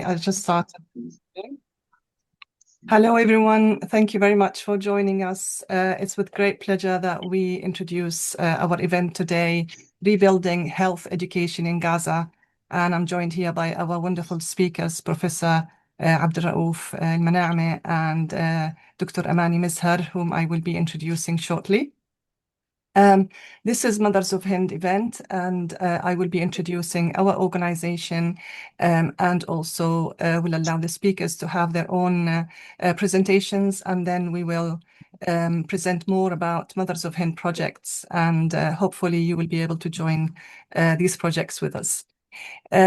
I just started. Hello, everyone. Thank you very much for joining us. It's with great pleasure that we introduce our event today, Rebuilding Health Education in Gaza. And I'm joined here by our wonderful speakers, Professor Abdelraouf, ElManma, and Dr Amani Mezher, whom I will be introducing shortly. This is Mothers of Hind event, and I will be introducing our organization and also will allow the speakers to have their own presentations, and then we will present more about Mothers of Hind projects, and hopefully you will be able to join these projects with us.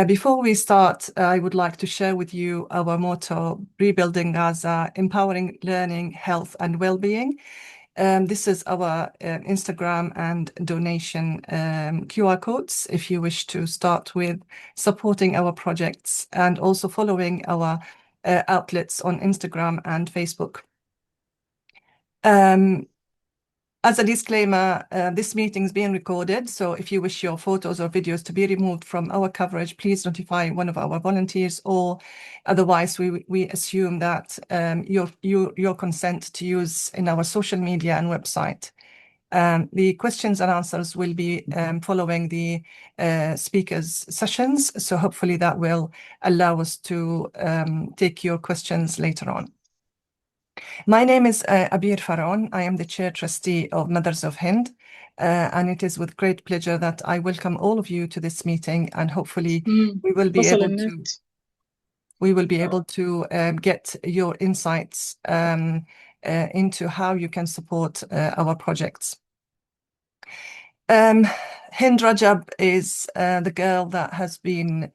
Before we start, I would like to share with you our motto, Rebuilding Gaza, Empowering Learning, Health and Wellbeing. This is our Instagram and donation QR codes if you wish to start with supporting our projects and also following our outlets on Instagram and Facebook. As a disclaimer, this meeting is being recorded, so if you wish your photos or videos to be removed from our coverage, please notify one of our volunteers, or otherwise we assume that your consent to use in our social media and website. The questions and answers will be following the speakers' sessions, so hopefully that will allow us to take your questions later on. My name is Abeer Pharaon. I am the Chair Trustee of Mothers of Hind, and it is with great pleasure that I welcome all of you to this meeting, and hopefully we will be able to get your insights into how you can support our projects. Hind Rajab is the girl that has been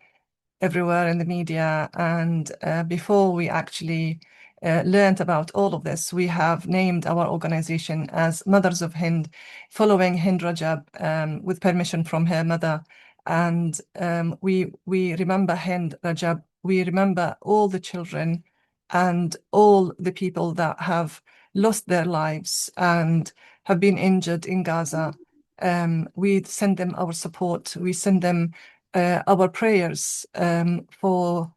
everywhere in the media, and before we actually learned about all of this, we have named our organization as Mothers of Hind, following Hind Rajab with permission from her mother. And we remember Hind Rajab, we remember all the children and all the people that have lost their lives and have been injured in Gaza. We send them our support, we send them our prayers for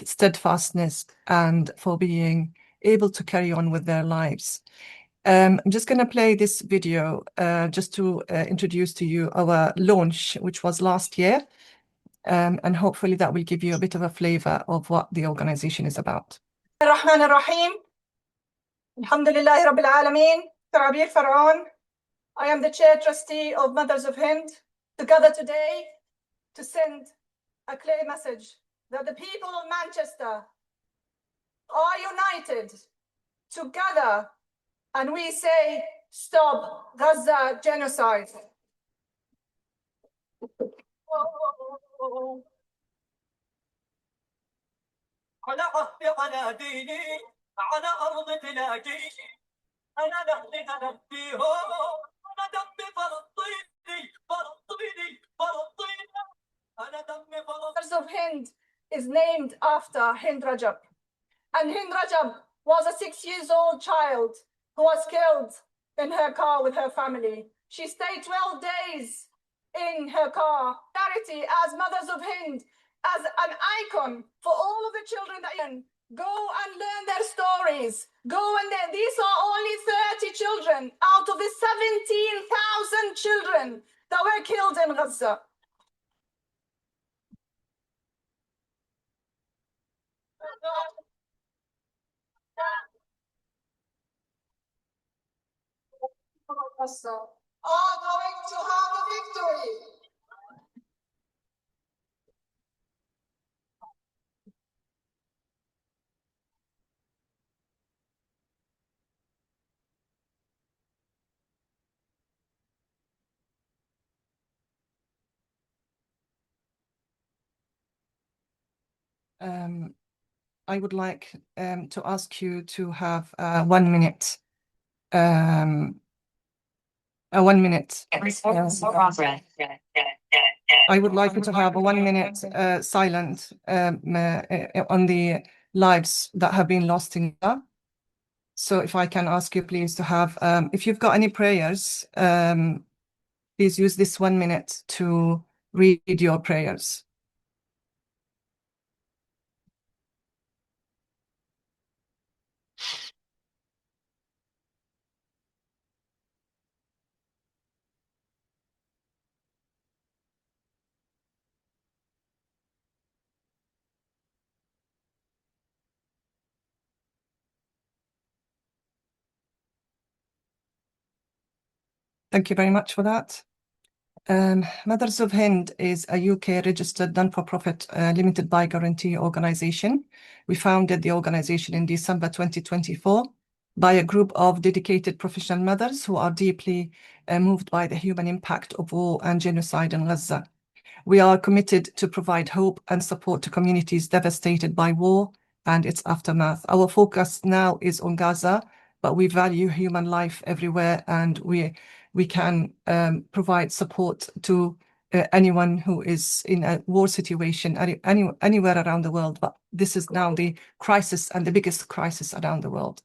steadfastness and for being able to carry on with their lives. I'm just going to play this video just to introduce to you our launch, which was last year, and hopefully that will give you a bit of a flavor of what the organization is about. الرحمن الرحيم. الحمد لله رب العالمين. Dr Abeer Pharaon. I am the Chair Trustee of Mothers of Hind, together today to send a clear message that the people of Manchester are united together, and we say, stop Gaza genocide. على عهدي على ديني على أرض بلادي أنا نهدي نهديهم أنا دمي فلسطيني فلسطيني فلسطيني أنا دمي فلسطيني. of Hind is named after Hind Rajab, and Hind Rajab was a 6-year-old child who was killed in her car with her family. She stayed 12 days in her car. Charity as Mothers of Hind, as an icon for all of the children that can go and learn their stories. Go and learn. These are only 30 children out of the 17,000 children that were killed in Gaza. Are going to have a victory. I would like to ask you to have 1 minute. A 1 minute. I would like you to have a 1 minute silent on the lives that have been lost in Gaza. So if I can ask you please to have, if you've got any prayers, please use this 1 minute to read your prayers. Thank you very much for that. Mothers of Hind is a UK registered non-for-profit limited by guarantee organisation. We founded the organisation in December 2024 by a group of dedicated professional mothers who are deeply moved by the human impact of war and genocide in Gaza. We are committed to provide hope and support to communities devastated by war and its aftermath. Our focus now is on Gaza, but we value human life everywhere, and we can provide support to anyone who is in a war situation anywhere around the world. But this is now the crisis and the biggest crisis around the world.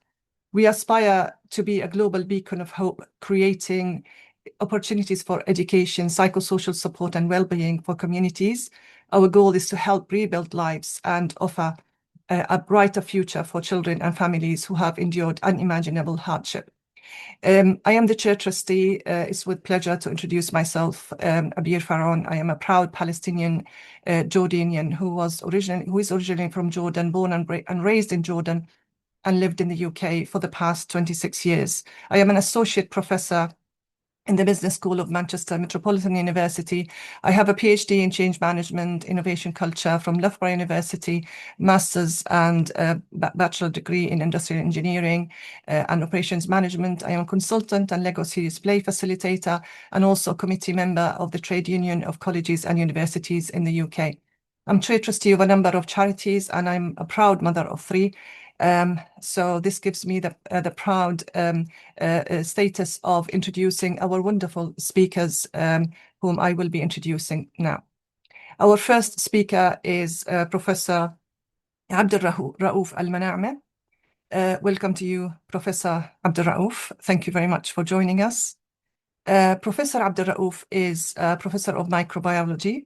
We aspire to be a global beacon of hope, creating opportunities for education, psychosocial support, and well-being for communities. Our goal is to help rebuild lives and offer a brighter future for children and families who have endured unimaginable hardship. I am the chair trustee. It's with pleasure to introduce myself, Abeer Pharaon. I am a proud Palestinian Jordanian who is originally from Jordan, born and raised in Jordan, and lived in the UK for the past 26 years. I am an associate professor in the Business School of Manchester Metropolitan University. I have a PhD in Change Management, Innovation Culture from Loughborough University, Master's and Bachelor degree in Industrial Engineering and Operations Management. I am a consultant and Lego Series Play facilitator, and also a committee member of the Trade Union of Colleges and Universities in the UK. I'm chair trustee of a number of charities, and I'm a proud mother of 3. So this gives me the proud status of introducing our wonderful speakers, whom I will be introducing now. Our first speaker is Professor Abdelraouf ElManma. Welcome to you, Professor Abdelraouf. Thank you very much for joining us. Professor Abdelraouf is a professor of microbiology.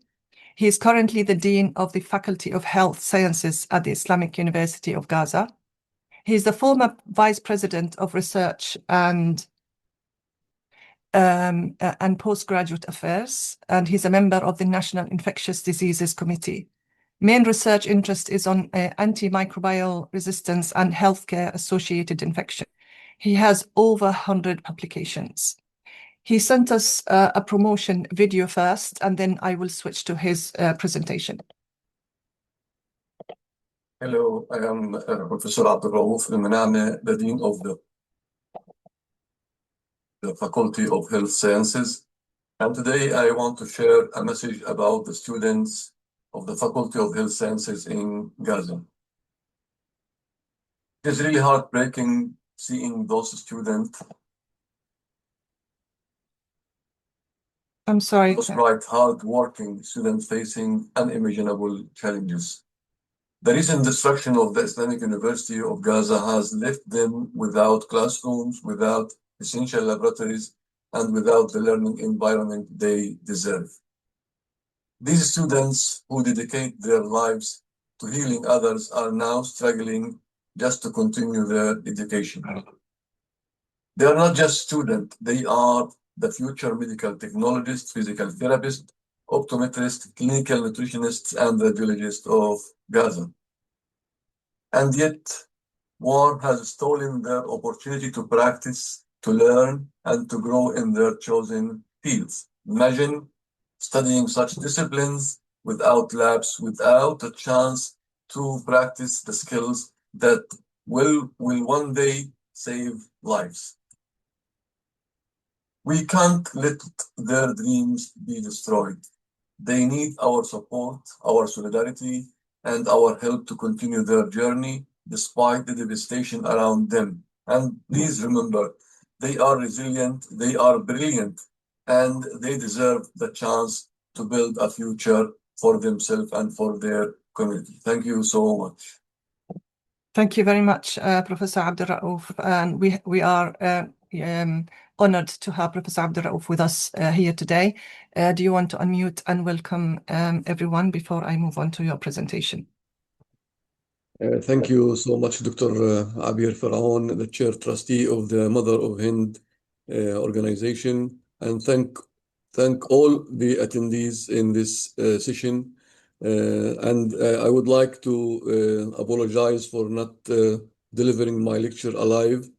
He is currently the Dean of the Faculty of Health Sciences at the Islamic University of Gaza. He is the former Vice President of Research and Postgraduate Affairs, and he's a member of the National Infectious Diseases Committee. Main research interest is on antimicrobial resistance and healthcare-associated infection. He has over 100 publications. He sent us a promotion video first, and then I will switch to his presentation. Hello, I am Professor Abdelraouf ElManma, the Dean of the Faculty of Health Sciences. And today I want to share a message about the students of the Faculty of Health Sciences in Gaza. It is really heartbreaking seeing those students. I'm sorry. Those bright, hard-working students facing unimaginable challenges. The recent destruction of the Islamic University of Gaza has left them without classrooms, without essential laboratories, and without the learning environment they deserve. These students who dedicate their lives to healing others are now struggling just to continue their education. They are not just students, they are the future medical technologists, physical therapists, optometrists, clinical nutritionists, and radiologists of Gaza. And yet, war has stolen their opportunity to practice, to learn, and to grow in their chosen fields. Imagine studying such disciplines without labs, without a chance to practice the skills that will one day save lives. We can't let their dreams be destroyed. They need our support, our solidarity, and our help to continue their journey despite the devastation around them. And please remember, they are resilient, they are brilliant, and they deserve the chance to build a future for themselves and for their community. Thank you so much. Thank you very much, Professor Abdelraouf. And we are honored to have Professor Abdelraouf with us here today. Do you want to unmute and welcome everyone before I move on to your presentation? Thank you so much, Dr. Abeer Pharaon, the chair trustee of the Mother of Hind organization, and thank all the attendees in this session. And I would like to apologize for not delivering my lecture alive.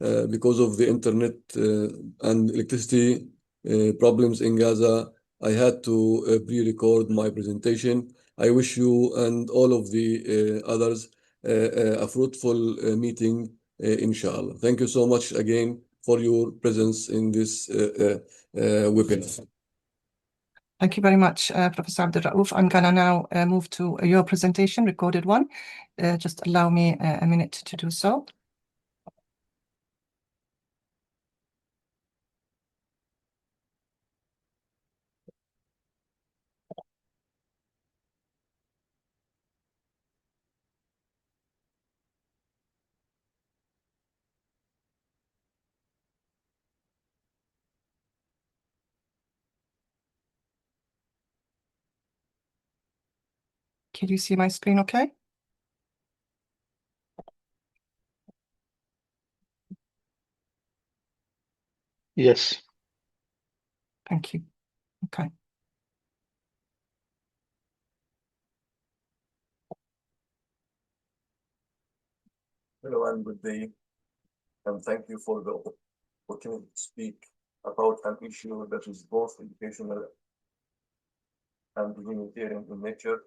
because of the internet and electricity problems in Gaza, I had to pre-record my presentation. I wish you and all of the others a fruitful meeting, inshallah. Thank you so much again for your presence in this webinar. Thank you very much, Professor Abdelraouf. I'm going to now move to your presentation, recorded one. Just allow me a minute to do so. Can you see my screen okay? Yes. Thank you. Okay. Hello and good day, and thank you for the opportunity to speak about an issue that is both educational and humanitarian in nature,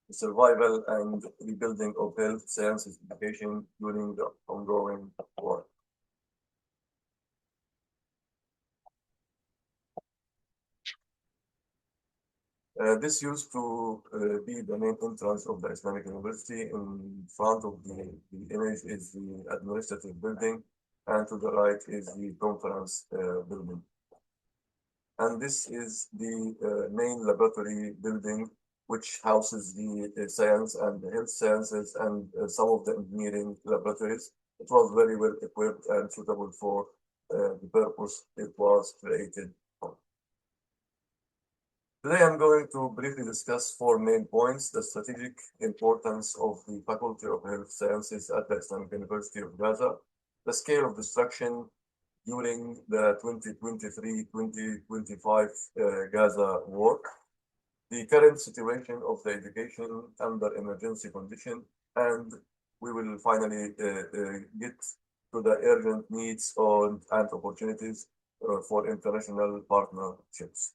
the survival and rebuilding of health sciences education during the ongoing war. This used to be the main entrance of the Islamic University. In front of the image is the administrative building, and to the right is the conference building. And this is the main laboratory building, which houses the science and the health sciences and some of the engineering laboratories. It was very well equipped and suitable for the purpose it was created for. Today, I'm going to briefly discuss four main points: the strategic importance of the Faculty of Health Sciences at the Islamic University of Gaza, the scale of destruction during the 2023-2025 Gaza war, the current situation of the education under emergency condition, and we will finally get to the urgent needs and opportunities for international partnerships.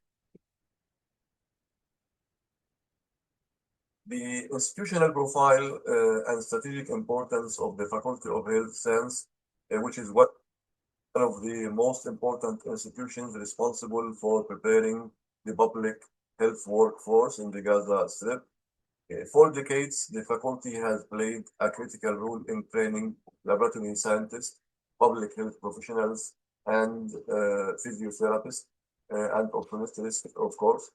The institutional profile and strategic importance of the Faculty of Health Science, which is one of the most important institutions responsible for preparing the public health workforce in the Gaza Strip. For decades, the faculty has played a critical role in training laboratory scientists, public health professionals, and physiotherapists, and optometrists, of course.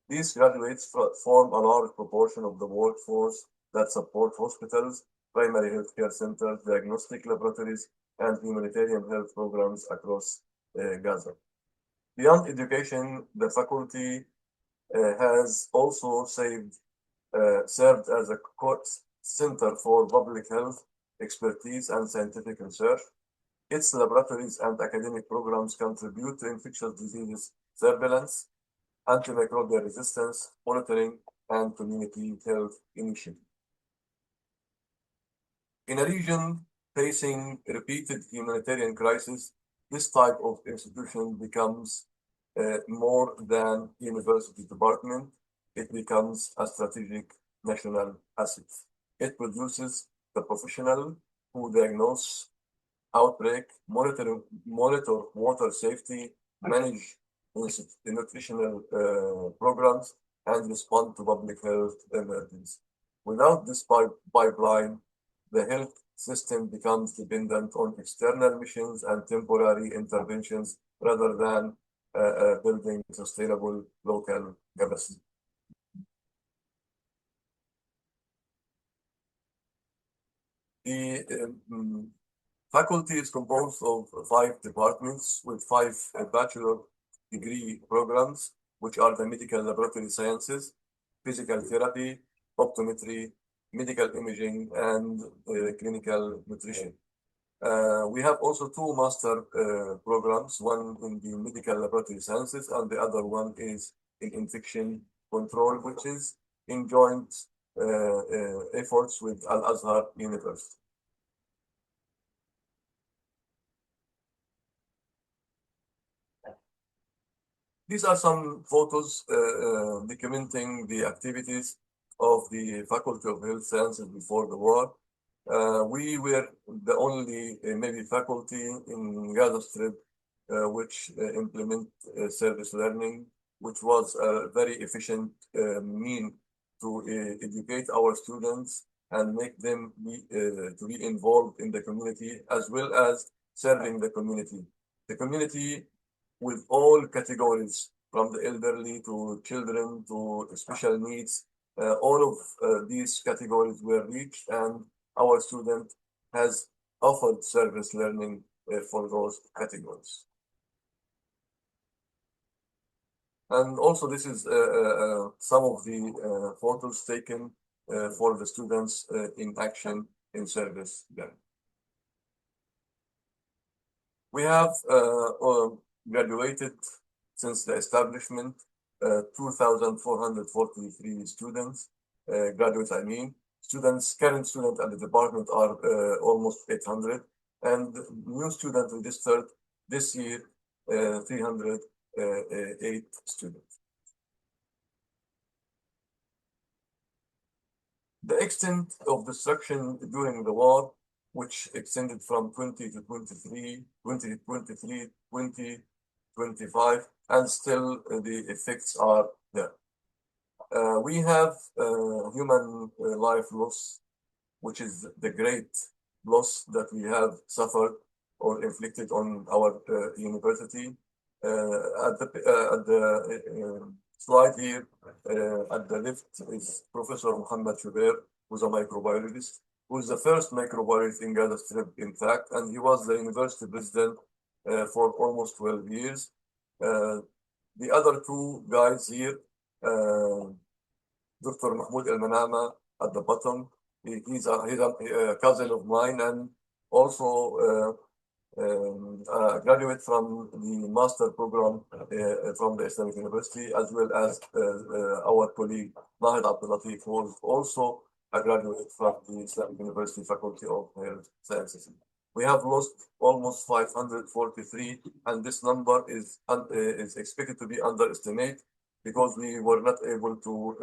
These graduates form a large proportion of the workforce that support hospitals, primary healthcare centers, diagnostic laboratories, and humanitarian health programs across Gaza. Beyond education, the faculty has also served as a core center for public health expertise and scientific research. Its laboratories and academic programs contribute to infectious diseases surveillance, antimicrobial resistance, monitoring, and community health initiatives. In a region facing repeated humanitarian crises, this type of institution becomes more than university department. It becomes a strategic national asset. It produces the professional who diagnose outbreak, monitor water safety, manage nutritional programs, and respond to public health emergencies. Without this pipeline, the health system becomes dependent on external missions and temporary interventions rather than building sustainable local capacity. The faculty is composed of 5 departments with 5 bachelor degree programs, which are the medical laboratory sciences, physical therapy, optometry, medical imaging, and clinical nutrition. We have also 2 master programs, one in the medical laboratory sciences and the other one is in infection control, which is in joint efforts with Al-Azhar University. These are some photos documenting the activities of the Faculty of Health Sciences before the war. We were the only maybe faculty in Gaza Strip which implement service learning, which was a very efficient mean to educate our students and make them to be involved in the community as well as serving the community. The community with all categories, from the elderly to children to special needs, all of these categories were reached, and our student has offered service learning for those categories. And also, this is some of the photos taken for the students in action in service learning. We have graduated since the establishment 2,443 students, graduates, I mean. Current students at the department are almost 800, and new students registered this year, 308 students. The extent of destruction during the war, which extended from 2023, 2025, and still the effects are there. We have human life loss, which is the great loss that we have suffered or inflicted on our university. At the slide here, at the left is Professor Mohammed Shubair, who's a microbiologist, who is the first microbiologist in Gaza Strip, in fact, and he was the university president for almost 12 years. The other two guys here, Dr. Mahmoud ElManma at the bottom, he's a cousin of mine, and also a graduate from the master program from the Islamic University, as well as our colleague Nahid Abdelraouf, who was also a graduate from the Islamic University Faculty of Health Sciences. We have lost almost 543, and this number is expected to be underestimated because we were not able to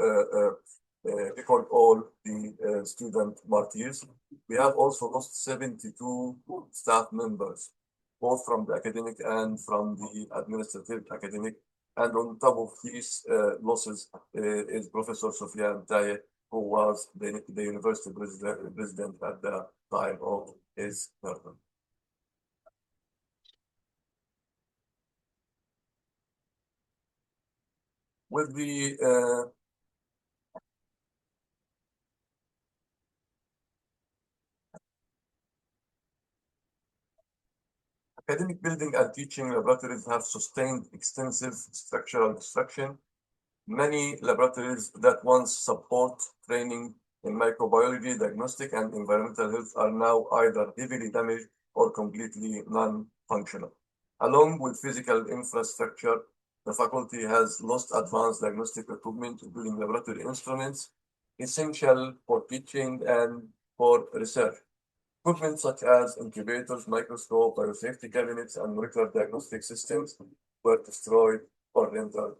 record all the student martyrs. We have also lost 72 staff members, both from the academic and from the administrative academic. And on top of these losses is Professor Sufyan Taye, who was the university president at the time of his murder. With the academic building and teaching laboratories have sustained extensive structural destruction. Many laboratories that once support training in microbiology, diagnostic, and environmental health are now either heavily damaged or completely non-functional. Along with physical infrastructure, the faculty has lost advanced diagnostic equipment, including laboratory instruments, essential for teaching and for research. Equipment such as incubators, microscope, biosafety cabinets, and molecular diagnostic systems were destroyed or rendered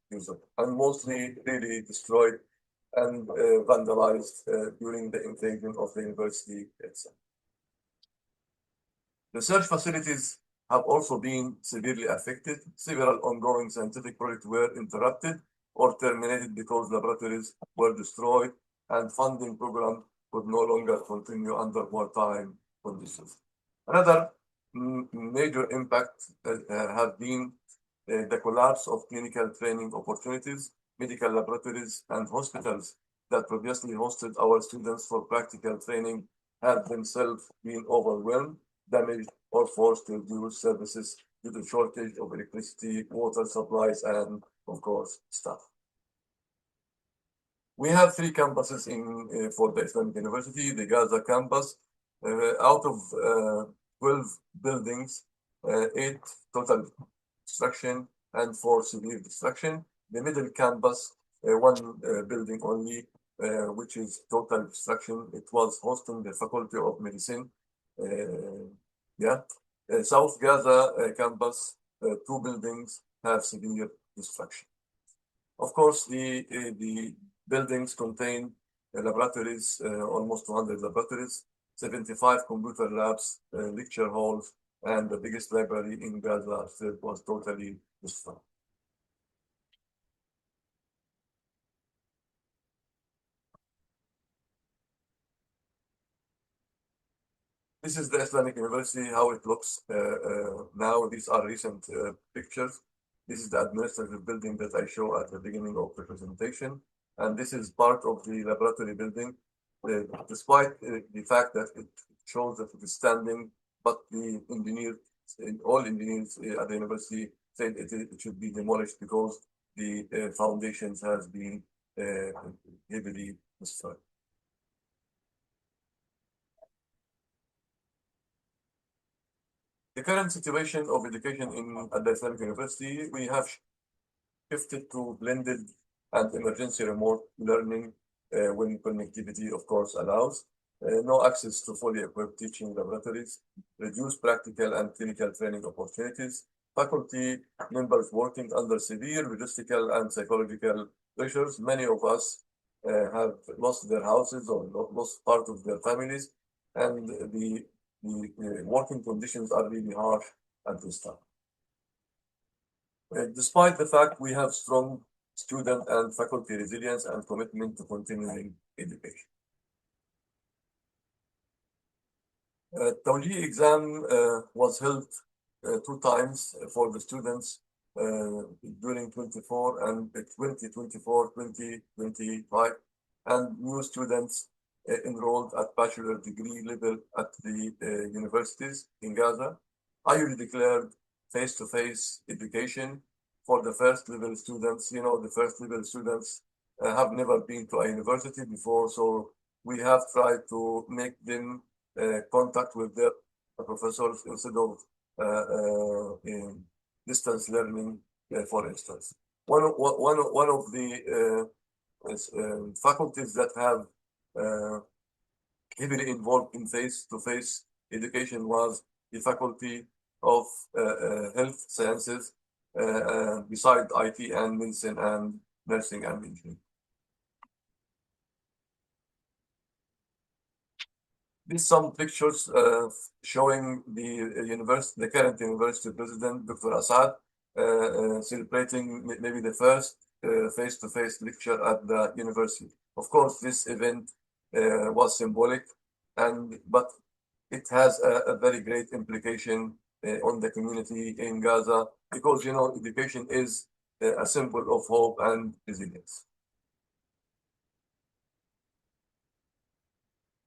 unusable, and mostly really destroyed and vandalized during the invasion of the university itself. Research facilities have also been severely affected. Several ongoing scientific projects were interrupted or terminated because laboratories were destroyed and funding programs could no longer continue under wartime conditions. Another major impact have been the collapse of clinical training opportunities. Medical laboratories and hospitals that previously hosted our students for practical training have themselves been overwhelmed, damaged, or forced to reduce services due to shortage of electricity, water supplies, and, of course, staff. We have 3 campuses for the Islamic University. The Gaza campus, out of 12 buildings, 8 total destruction and 4 severe destruction. The middle campus, 1 building only, which is total destruction. It was hosting the Faculty of Medicine. South Gaza campus, 2 buildings have severe destruction. Of course, the buildings contain laboratories, almost 200 laboratories, 75 computer labs, lecture halls, and the biggest library in Gaza was totally destroyed. This is the Islamic University, how it looks now. These are recent pictures. This is the administrative building that I show at the beginning of the presentation. And this is part of the laboratory building. Despite the fact that it shows that it is standing, but the engineers, all engineers at the university said it should be demolished because the foundations has been heavily destroyed. The current situation of education at the Islamic University, we have shifted to blended and emergency remote learning when connectivity, of course, allows. No access to fully equipped teaching laboratories, reduced practical and clinical training opportunities, faculty members working under severe logistical and psychological pressures. Many of us have lost their houses or lost part of their families, and the working conditions are really harsh at this time. Despite the fact we have strong student and faculty resilience and commitment to continuing education. TOEIC exam was held 2 times for the students during 24 and 2024, 2025, and new students enrolled at bachelor degree level at the universities in Gaza. I declared face-to-face education for the first level students. You know, the first level students have never been to a university before, so we have tried to make them contact with their professors instead of in distance learning, for instance. One of the faculties that have heavily involved in face-to-face education was the Faculty of Health Sciences, beside IT and medicine and nursing and engineering. These some pictures showing the current university president, Dr. Assad, celebrating maybe the first face-to-face lecture at the university. Of course, this event was symbolic, but it has a very great implication on the community in Gaza, because, you know, education is a symbol of hope and resilience.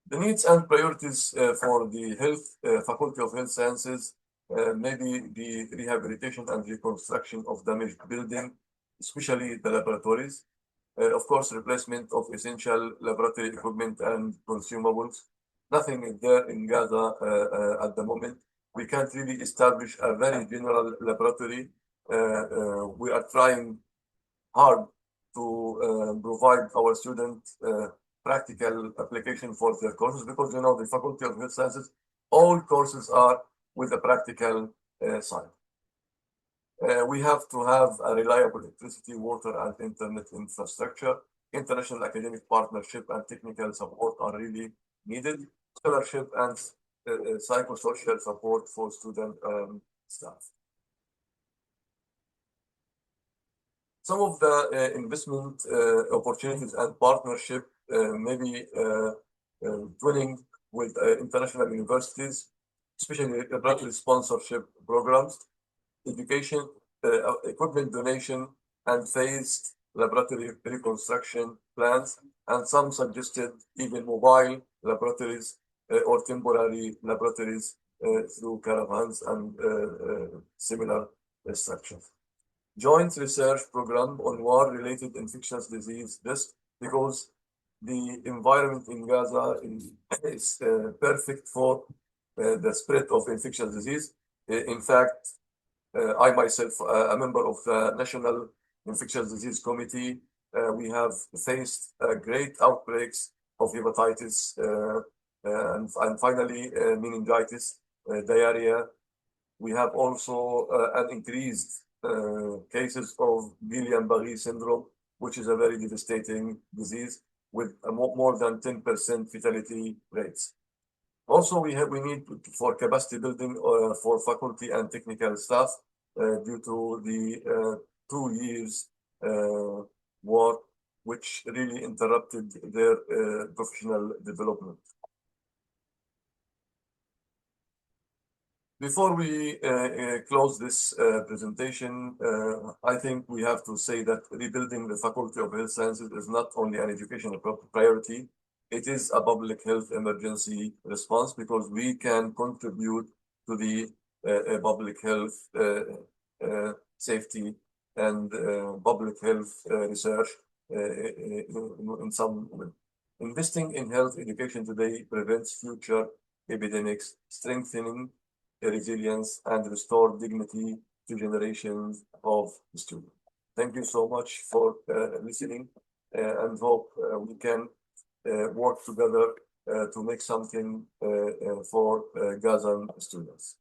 The needs and priorities for the Faculty of Health Sciences, maybe the rehabilitation and reconstruction of damaged building, especially the laboratories. Of course, replacement of essential laboratory equipment and consumables. Nothing is there in Gaza at the moment. We can't really establish a very general laboratory. We are trying hard to provide our students practical application for their courses, because, you know, the Faculty of Health Sciences, all courses are with a practical side. We have to have a reliable electricity, water, and internet infrastructure. International academic partnership and technical support are really needed. Scholarship and psychosocial support for student staff. Some of the investment opportunities and partnership, maybe twinning with international universities, especially laboratory sponsorship programs, education, equipment donation, and phased laboratory reconstruction plans, and some suggested even mobile laboratories or temporary laboratories through caravans and similar structures. Joint research program on war-related infectious disease risk, because the environment in Gaza is perfect for the spread of infectious disease. In fact, I myself, a member of the National Infectious Disease Committee, we have faced great outbreaks of hepatitis and finally meningitis, diarrhea. We have also an increased cases of Guillain-Barré syndrome, which is a very devastating disease with more than 10% fatality rates. Also, we need for capacity building for faculty and technical staff due to the 2 years war, which really interrupted their professional development. Before we close this presentation, I think we have to say that rebuilding the Faculty of Health Sciences is not only an educational priority, it is a public health emergency response because we can contribute to the public health safety and public health research in some way. Investing in health education today prevents future epidemics, strengthening resilience and restore dignity to generations of students. Thank you so much for listening and hope we can work together to make something for Gazan students.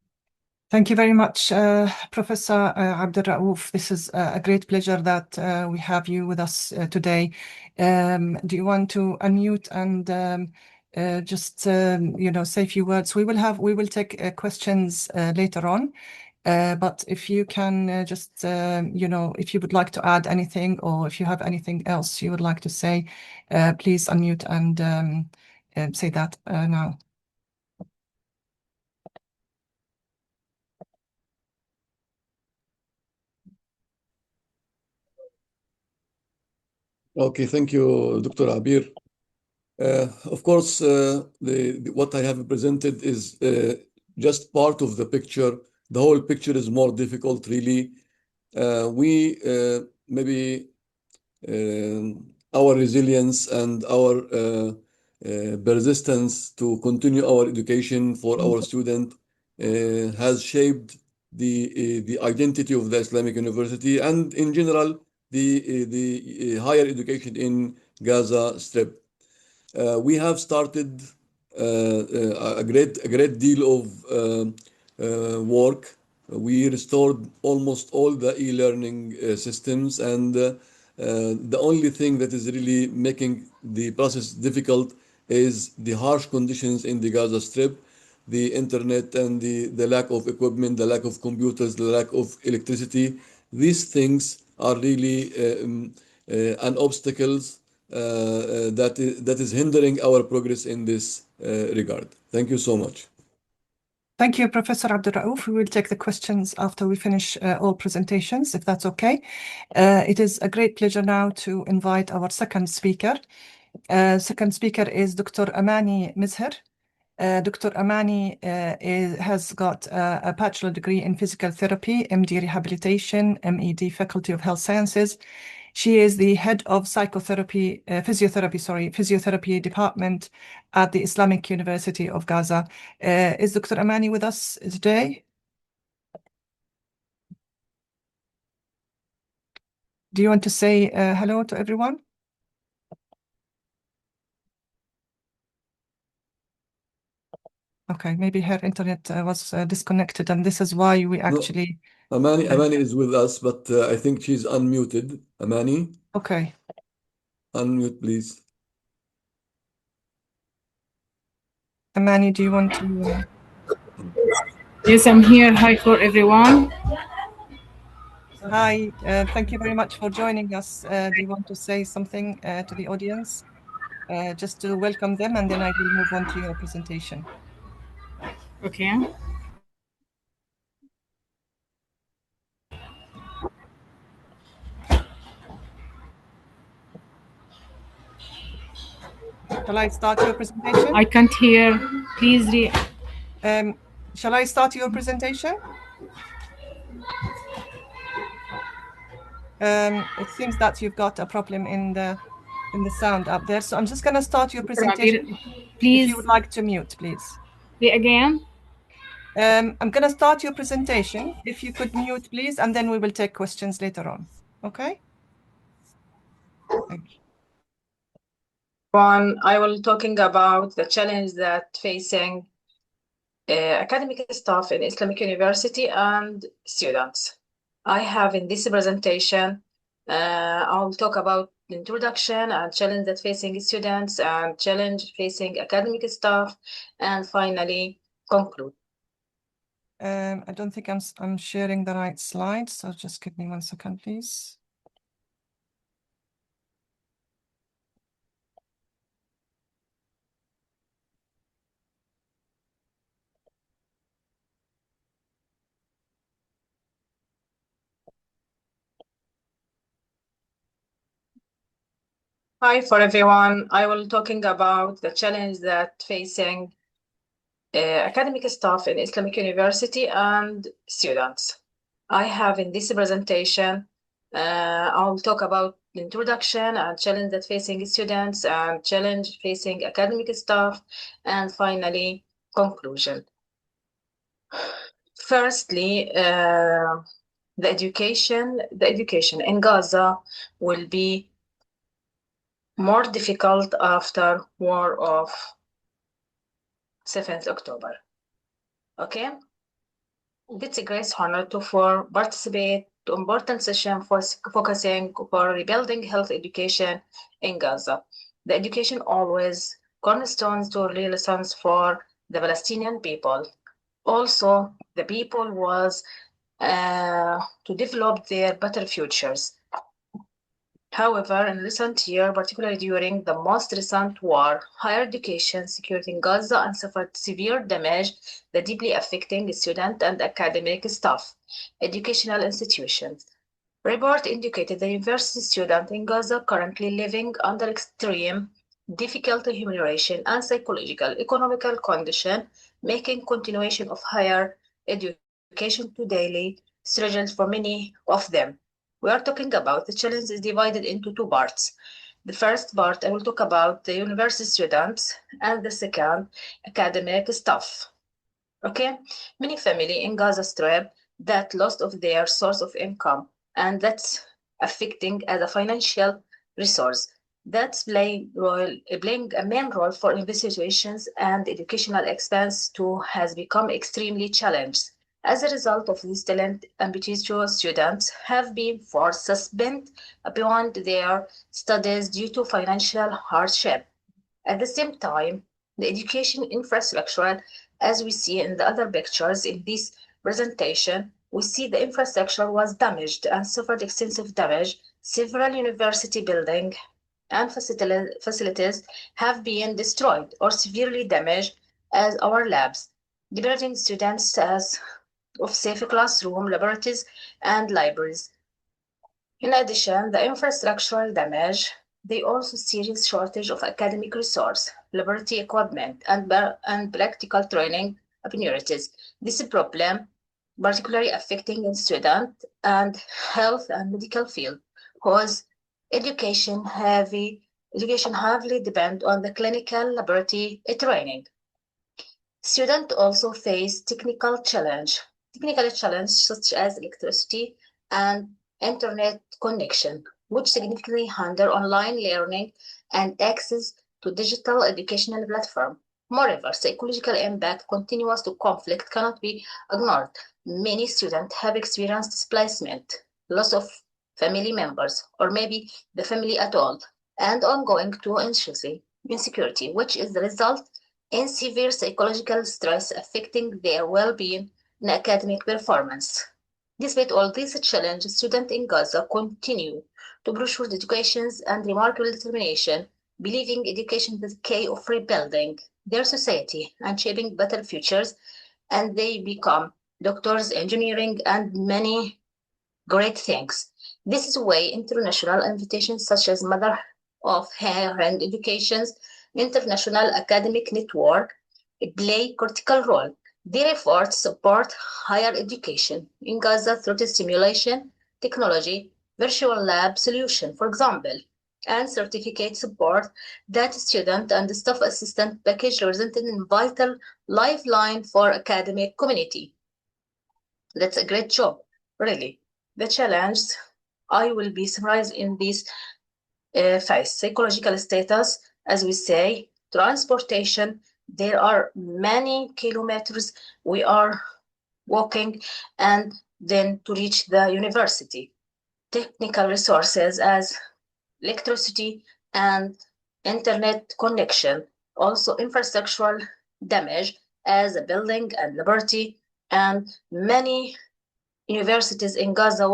Thank you very much, Professor Abdelraouf. This is a great pleasure that we have you with us today. Do you want to unmute and just say a few words? We will take questions later on, but if you can just if you would like to add anything or if you have anything else you would like to say, please unmute and say that now. Okay, thank you, Dr. Abeer. Of course, what I have presented is just part of the picture. The whole picture is more difficult, really. Maybe our resilience and our persistence to continue our education for our student has shaped the identity of the Islamic University and in general the higher education in Gaza Strip. We have started a great deal of work. We restored almost all the e-learning systems, and the only thing that is really making the process difficult is the harsh conditions in the Gaza Strip, the internet and the lack of equipment, the lack of computers, the lack of electricity. These things are really an obstacles that is hindering our progress in this regard. Thank you so much. Thank you, Professor Abdelraouf. We will take the questions after we finish all presentations, if that's okay. It is a great pleasure now to invite our second speaker. Second speaker is Dr. Amani Mezher. Dr. Amani has got a bachelor degree in physical therapy, MD rehabilitation, MED Faculty of Health Sciences. She is the head of physiotherapy department at the Islamic University of Gaza. Is Dr. Amani with us today? Do you want to say hello to everyone? Okay, maybe her internet was disconnected, and this is why we actually... No, Amani is with us, but I think she's unmuted. Amani? Okay. Unmute, please. Amani, do you want to... Yes, I'm here. Hi for everyone. Hi, thank you very much for joining us. Do you want to say something to the audience? Just to welcome them, and then I will move on to your presentation. Okay. Shall I start your presentation? I can't hear. Please shall I start your presentation? It seems that you've got a problem in the sound up there, so I'm just going to start your presentation. Please. If you would like to mute, please. Again. I'm going to start your presentation. If you could mute, please, and then we will take questions later on. Okay? Thank you. I will talking about the challenge that facing academic staff in Islamic University and students. I have in this presentation, I'll talk about the introduction and challenge that facing students and challenge facing academic staff, and finally conclude. I don't think I'm sharing the right slide, so just give me 1 second, please. Hi for everyone. I will talking about the challenge that facing academic staff in Islamic University and students. I have in this presentation, I'll talk about the introduction and challenge that facing students and challenge facing academic staff, and finally conclusion. Firstly, the education in Gaza will be more difficult after war of 7th October. Okay? It's a great honor to participate to important session for focusing for rebuilding health education in Gaza. The education always cornerstones to early lessons for the Palestinian people. Also, the people was to develop their better futures. However, in recent years, particularly during the most recent war, higher education security in Gaza and suffered severe damage that deeply affecting student and academic staff, educational institutions. Report indicated the university student in Gaza currently living under extreme difficult humiliation and psychological economical condition, making continuation of higher education to daily struggle for many of them. We are talking about the challenge is divided into two parts. The first part, I will talk about the university students, and the second, academic staff. Okay, many family in Gaza Strip that lost of their source of income, and that's affecting as a financial resource. That's playing a main role for in these situations, and educational expense too has become extremely challenged. As a result of these talent ambitious students have been forced to suspend beyond their studies due to financial hardship. At the same time, the education infrastructure, as we see in the other pictures in this presentation, we see the infrastructure was damaged and suffered extensive damage. Several university buildings and facilities have been destroyed or severely damaged, as our labs, depriving students of safe classroom, laboratories, and libraries. In addition, the infrastructural damage, they also serious shortage of academic resource, laboratory equipment, and practical training opportunities. This problem particularly affecting in student and health and medical field, whose education heavily depend on the clinical laboratory training. Students also face technical challenges such as electricity and internet connection, which significantly hinder online learning and access to digital educational platform. Moreover, psychological impact continuous to conflict cannot be ignored. Many students have experienced displacement, loss of family members, or maybe the family at all, and ongoing to insecurity, which is the result in severe psychological stress affecting their well-being and academic performance. Despite all these challenges, students in Gaza continue to pursue education and remarkable determination, believing education is the key of rebuilding their society and shaping better futures, and they become doctors, engineering, and many great things. This is why international invitations such as Mother of HEiAN Education's International Academic Network play critical role. Their efforts support higher education in Gaza through stimulation, technology, virtual lab solution, for example, and certificate support that student and staff assistant package represented in vital lifeline for academic community. That's a great job, really. The challenge I will be summarized in this phase. Psychological status, as we say, transportation. There are many kilometers we are walking, and then to reach the university. Technical resources as electricity and internet connection, also infrastructural damage as a building and laboratory, and many universities in Gaza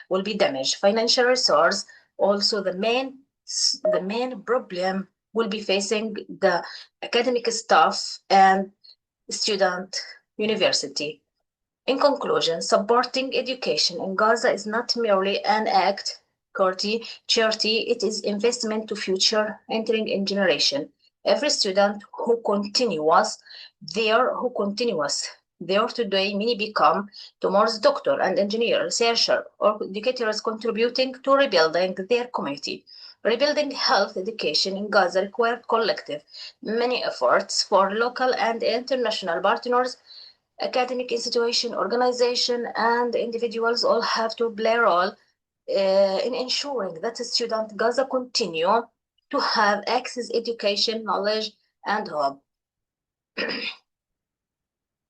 will be damaged. Financial resource, also the main problem will be facing the academic staff and student university. In conclusion, supporting education in Gaza is not merely an act charity, it is investment to future entering in generation. Every student who continues there today may become tomorrow's doctor and engineer, researcher, or educators contributing to rebuilding their community. Rebuilding health education in Gaza required collective, many efforts for local and international partners. Academic institution, organization, and individuals all have to play a role in ensuring that students Gaza continue to have access education, knowledge, and hope.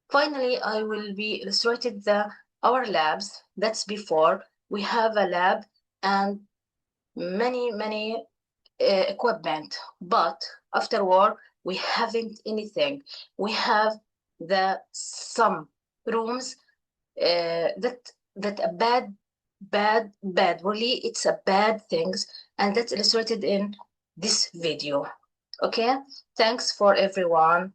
Finally, I will be illustrated our labs. That's before. We have a lab and many equipment, but afterward we haven't anything. We have some rooms that a bad really it's a bad things, and that's illustrated in this video. Okay, thanks for everyone.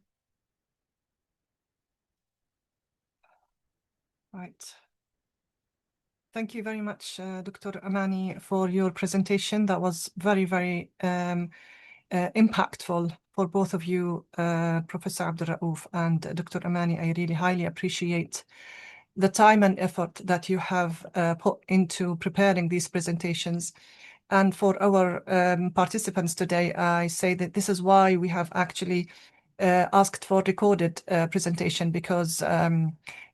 Right. Thank you very much, Dr. Amani, for your presentation. That was very impactful for both of you, Professor Abdelraouf and Dr. Amani. I really highly appreciate the time and effort that you have put into preparing these presentations. And for our participants today, I say that this is why we have actually asked for recorded presentation, because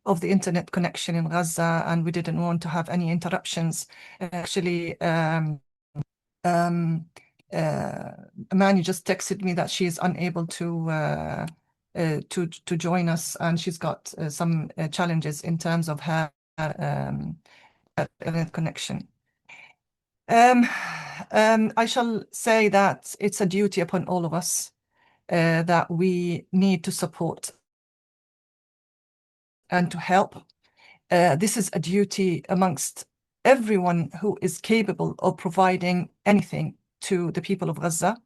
of the internet connection in Gaza, and we didn't want to have any interruptions. Actually, Amani just texted me that she is unable to join us, and she's got some challenges in terms of her internet connection. I shall say that it's a duty upon all of us that we need to support and to help. This is a duty amongst everyone who is capable of providing anything to the people of Gaza,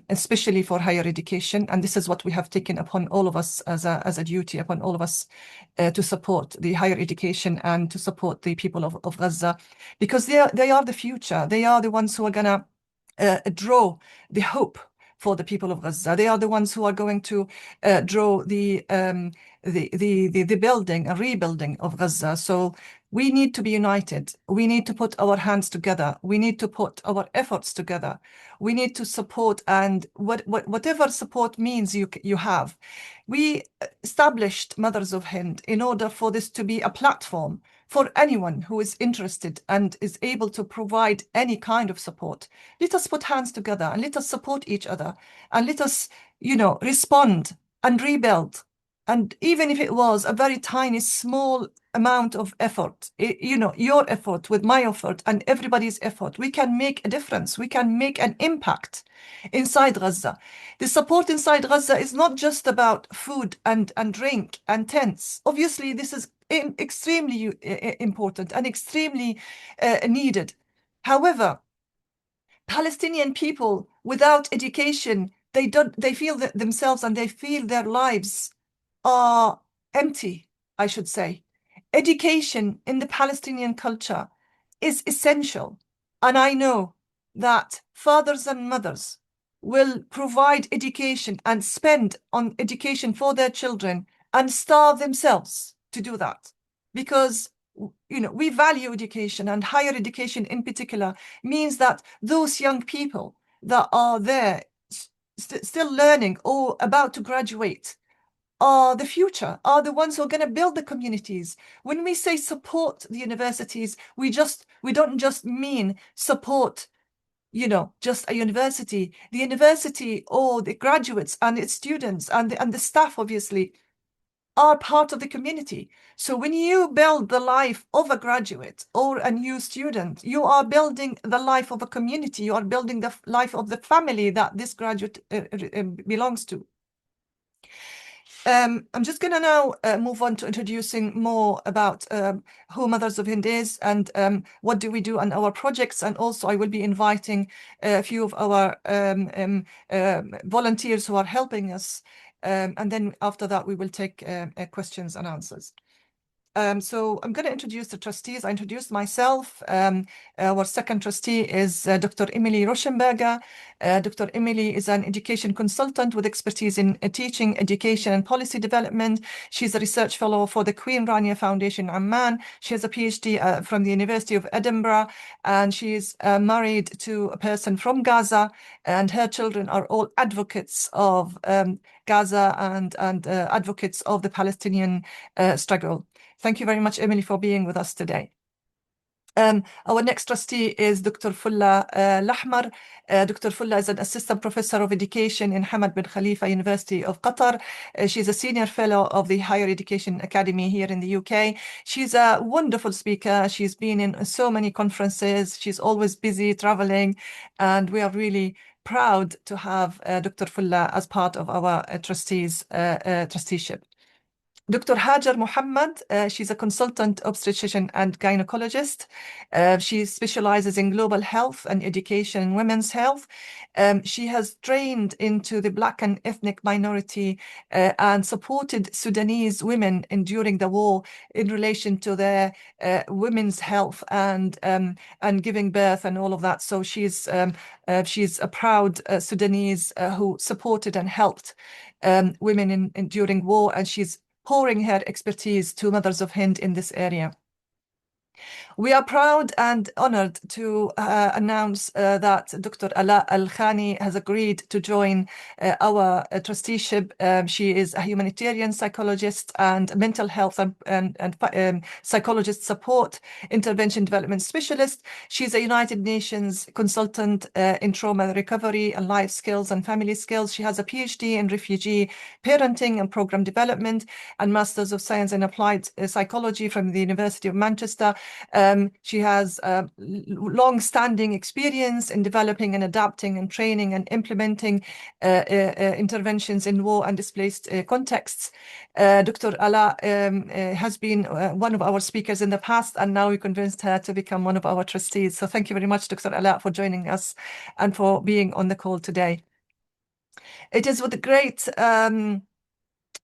especially for higher education. And this is what we have taken upon all of us as a duty upon all of us to support the higher education and to support the people of Gaza, because they are the future. They are the ones who are gonna draw the hope for the people of Gaza. They are the ones who are going to draw the building and rebuilding of Gaza. So we need to be united. We need to put our hands together. We need to put our efforts together. We need to support, and whatever support means you have. We established Mothers of Hind in order for this to be a platform for anyone who is interested and is able to provide any kind of support. Let us put hands together and let us support each other, and let us, respond and rebuild. And even if it was a very tiny, small amount of effort, your effort with my effort and everybody's effort, we can make a difference. We can make an impact inside Gaza. The support inside Gaza is not just about food and drink and tents. Obviously, this is extremely important and extremely needed. However, Palestinian people without education, they feel that themselves and they feel their lives are empty, I should say. Education in the Palestinian culture is essential. And I know that fathers and mothers will provide education and spend on education for their children and starve themselves to do that. Because, we value education, and higher education in particular means that those young people that are there still learning or about to graduate are the future, are the ones who are going to build the communities. When we say support the universities, we don't just mean support, just a university. The university or the graduates and its students and the staff, obviously, are part of the community. So when you build the life of a graduate or a new student, you are building the life of a community. You are building the life of the family that this graduate belongs to. I'm just going to now move on to introducing more about who Mothers of Hind is and what do we do on our projects. And also I will be inviting a few of our volunteers who are helping us. And then after that, we will take questions and answers. So I'm going to introduce the trustees. I introduced myself. Our second trustee is Dr. Emily Rauschenberger. Dr. Emily is an education consultant with expertise in teaching, education, and policy development. She's a research fellow for the Queen Rania Foundation in Amman. She has a PhD from the University of Edinburgh, and she is married to a person from Gaza, and her children are all advocates of Gaza and advocates of the Palestinian struggle. Thank you very much, Emily, for being with us today. Our next trustee is Dr. Fulla Lahmar. Dr. Fulla is an assistant professor of education in Hamad bin Khalifa University of Qatar. She's a senior fellow of the Higher Education Academy here in the UK. She's a wonderful speaker. She's been in so many conferences. She's always busy traveling, and we are really proud to have Dr. Fulla as part of our trusteeship. Dr. Hajar Muhammad, she's a consultant obstetrician and gynecologist. She specializes in global health and education and women's health. She has trained into the Black and ethnic minority and supported Sudanese women during the war in relation to their women's health and giving birth and all of that. So she's a proud Sudanese who supported and helped women during war, and she's pouring her expertise to Mothers of Hind in this area. We are proud and honored to announce that Dr. Ala Al-Khani has agreed to join our trusteeship. She is a humanitarian psychologist and mental health and psychologist support intervention development specialist. She's a United Nations consultant in trauma recovery and life skills and family skills. She has a PhD in refugee parenting and program development and Masters of Science in Applied Psychology from the University of Manchester. She has long-standing experience in developing and adapting and training and implementing interventions in war and displaced contexts. Dr. Ala has been one of our speakers in the past, and now we convinced her to become one of our trustees. So thank you very much, Dr. Ala, for joining us and for being on the call today. It is with great honor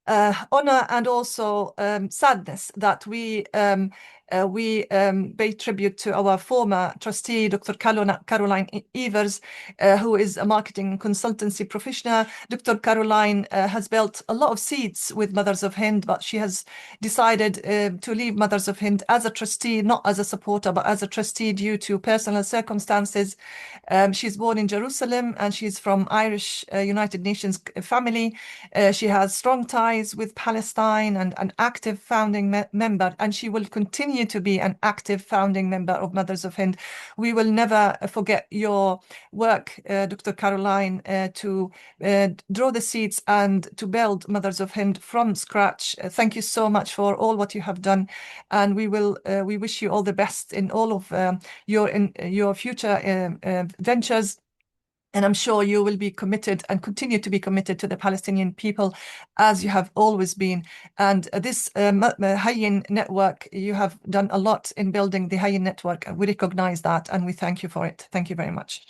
and also sadness that we pay tribute to our former trustee, Dr. Caroline Evers, who is a marketing consultancy professional. Dr. Caroline has built a lot of seeds with Mothers of Hind, but she has decided to leave Mothers of Hind as a trustee, not as a supporter, but as a trustee due to personal circumstances. She's born in Jerusalem, and she's from Irish United Nations family. She has strong ties with Palestine and an active founding member, and she will continue to be an active founding member of Mothers of Hind. We will never forget your work, Dr. Caroline, to draw the seeds and to build Mothers of Hind from scratch. Thank you so much for all what you have done, and we wish you all the best in all of your future ventures. And I'm sure you will be committed and continue to be committed to the Palestinian people as you have always been. And this HEiAN network, you have done a lot in building the HEiAN network. We recognize that and we thank you for it. Thank you very much.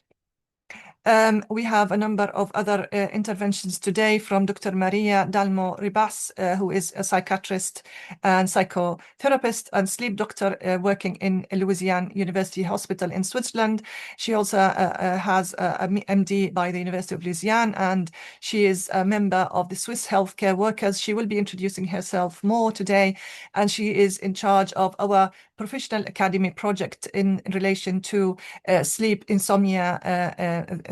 We have a number of other interventions today from Dr. Maria Dalmo Ribas, who is a psychiatrist and psychotherapist and sleep doctor working in Louisiana University Hospital in Switzerland. She also has a MD by the University of Louisiana, and she is a member of the Swiss Healthcare Workers. She will be introducing herself more today, and she is in charge of our professional academy project in relation to sleep, insomnia,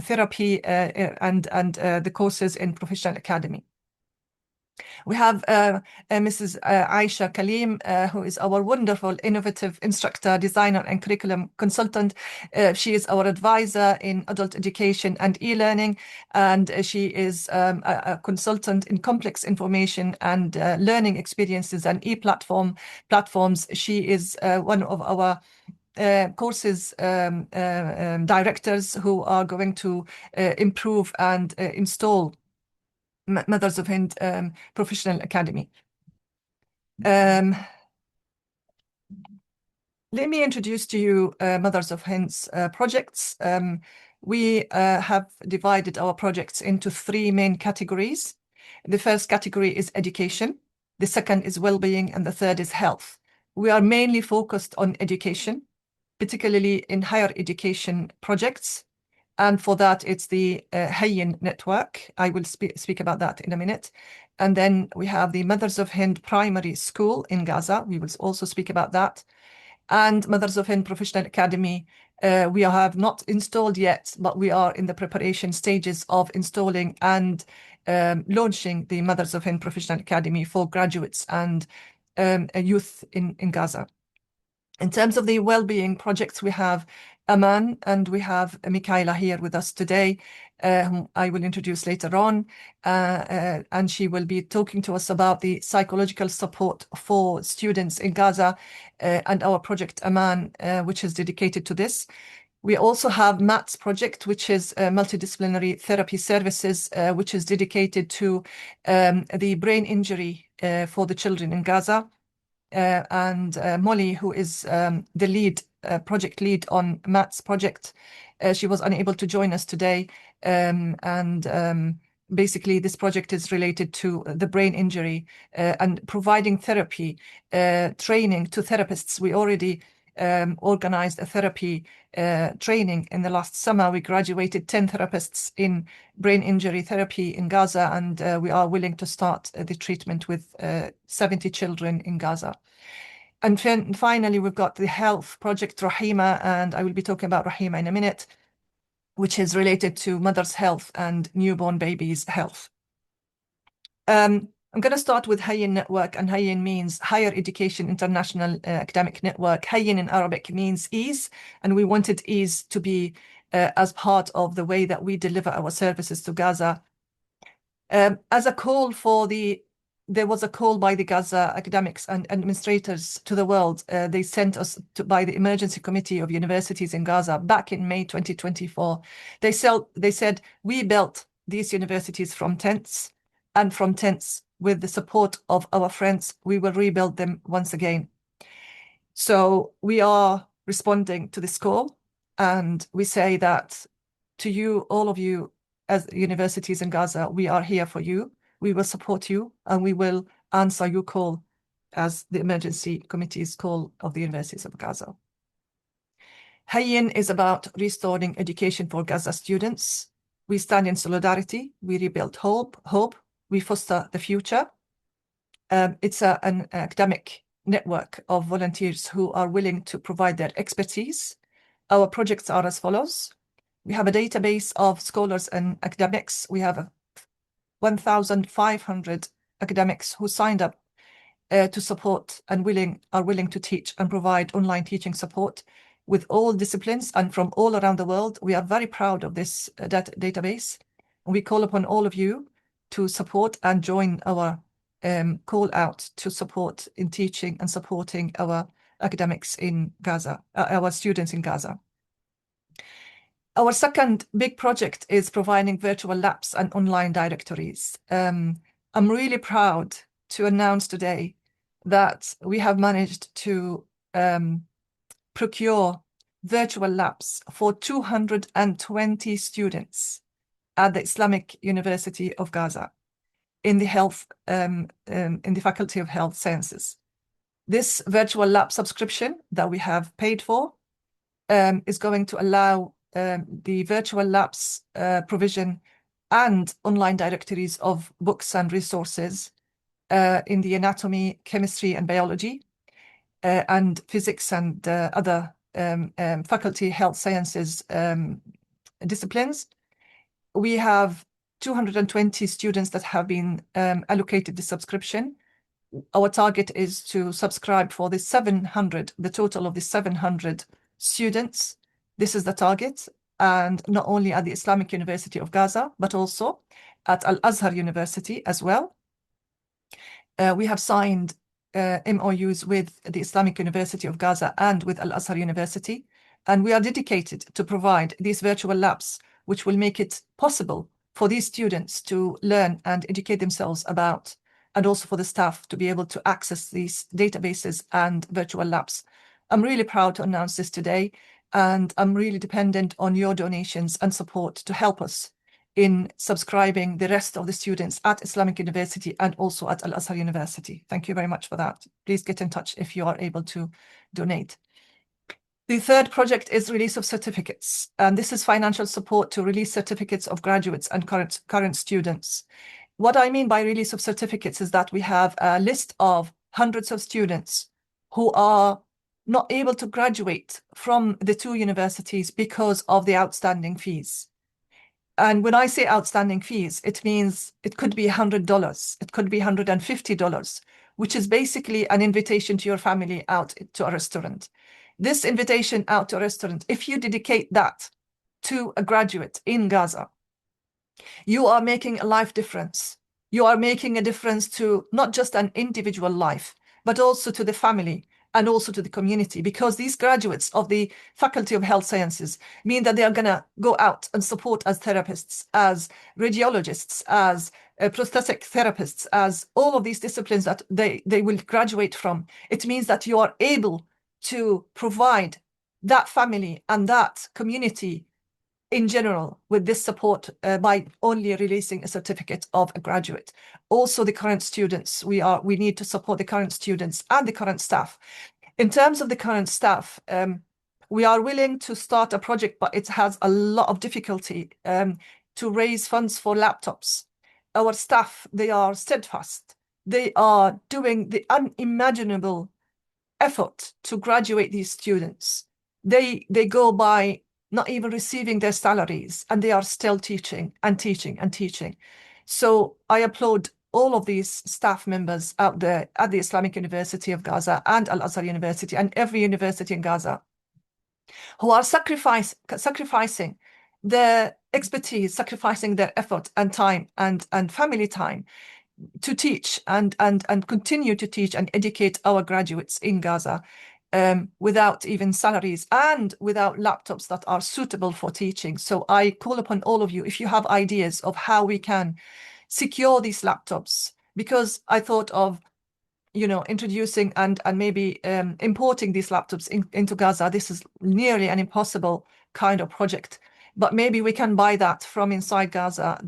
therapy, and the courses in professional academy. We have Mrs. Aisha Kalim, who is our wonderful, innovative instructor, designer, and curriculum consultant. She is our advisor in adult education and e-learning, and she is a consultant in complex information and learning experiences and platforms. She is one of our courses directors who are going to improve and install Mothers of Hind Professional Academy. Let me introduce to you Mothers of Hind's projects. We have divided our projects into 3 main categories. The first category is education, the second is well-being, and the third is health. We are mainly focused on education, particularly in higher education projects. And for that, it's the HEiAN network. I will speak about that in a minute. And then we have the Mothers of Hind Primary School in Gaza. We will also speak about that. And Mothers of Hind Professional Academy, we have not installed yet, but we are in the preparation stages of installing and launching the Mothers of Hind Professional Academy for graduates and youth in Gaza. In terms of the well-being projects, we have Aman and we have Michaela here with us today, whom I will introduce later on, and she will be talking to us about the psychological support for students in Gaza and our project Aman, which is dedicated to this. We also have MATS project, which is multidisciplinary therapy services, which is dedicated to the brain injury for the children in Gaza. And Molly, who is the lead project lead on MATS project, she was unable to join us today. Basically, this project is related to the brain injury and providing therapy training to therapists. We already organized a therapy training in the last summer. We graduated 10 therapists in brain injury therapy in Gaza, and we are willing to start the treatment with 70 children in Gaza. And finally, we've got the health project Rahima, and I will be talking about Rahima in a minute, which is related to mother's health and newborn babies' health. I'm going to start with HEiAN network, and HEiAN means Higher Education International Academic Network. HEiAN in Arabic means ease, and we wanted ease to be as part of the way that we deliver our services to Gaza. As a call for there was a call by the Gaza academics and administrators to the world. They sent us by the Emergency Committee of Universities in Gaza back in May 2024. They said, we built these universities from tents, and from tents, with the support of our friends, we will rebuild them once again. So we are responding to this call, and we say that to you, all of you, as universities in Gaza, we are here for you. We will support you, and we will answer your call as the Emergency Committee's call of the Universities of Gaza. HEiAN is about restoring education for Gaza students. We stand in solidarity. We rebuild hope. We foster the future. It's an academic network of volunteers who are willing to provide their expertise. Our projects are as follows. We have a database of scholars and academics. We have 1,500 academics who signed up to support and are willing to teach and provide online teaching support with all disciplines and from all around the world. We are very proud of this database. We call upon all of you to support and join our call out to support in teaching and supporting our academics in Gaza, our students in Gaza. Our second big project is providing virtual labs and online directories. I'm really proud to announce today that we have managed to procure virtual labs for 220 students at the Islamic University of Gaza in the Faculty of Health Sciences. This virtual lab subscription that we have paid for is going to allow the virtual labs provision and online directories of books and resources in the anatomy, chemistry, and biology, and physics and other faculty health sciences disciplines. We have 220 students that have been allocated the subscription. Our target is to subscribe for the 700, the total of the 700 students. This is the target, and not only at the Islamic University of Gaza, but also at Al-Azhar University as well. We have signed MOUs with the Islamic University of Gaza and with Al-Azhar University, and we are dedicated to provide these virtual labs, which will make it possible for these students to learn and educate themselves about, and also for the staff to be able to access these databases and virtual labs. I'm really proud to announce this today, and I'm really dependent on your donations and support to help us in subscribing the rest of the students at Islamic University and also at Al-Azhar University. Thank you very much for that. Please get in touch if you are able to donate. The third project is release of certificates, and this is financial support to release certificates of graduates and current students. What I mean by release of certificates is that we have a list of hundreds of students who are not able to graduate from the two universities because of the outstanding fees. And when I say outstanding fees, it means it could be $100, it could be $150, which is basically an invitation to your family out to a restaurant. This invitation out to a restaurant, if you dedicate that to a graduate in Gaza, you are making a life difference. You are making a difference to not just an individual life, but also to the family and also to the community, because these graduates of the Faculty of Health Sciences mean that they are going to go out and support as therapists, as radiologists, as prosthetic therapists, as all of these disciplines that they will graduate from. It means that you are able to provide that family and that community in general with this support by only releasing a certificate of a graduate. Also the current students, we need to support the current students and the current staff. In terms of the current staff, we are willing to start a project, but it has a lot of difficulty to raise funds for laptops. Our staff, they are steadfast. They are doing the unimaginable effort to graduate these students. They go by not even receiving their salaries, and they are still teaching and teaching and teaching. So I applaud all of these staff members out there at the Islamic University of Gaza and Al-Azhar University and every university in Gaza who are sacrificing their expertise, sacrificing their effort and time and family time to teach and continue to teach and educate our graduates in Gaza without even salaries and without laptops that are suitable for teaching. So I call upon all of you, if you have ideas of how we can secure these laptops, because I thought of introducing and maybe importing these laptops into Gaza. This is nearly an impossible kind of project, but maybe we can buy that from inside Gaza.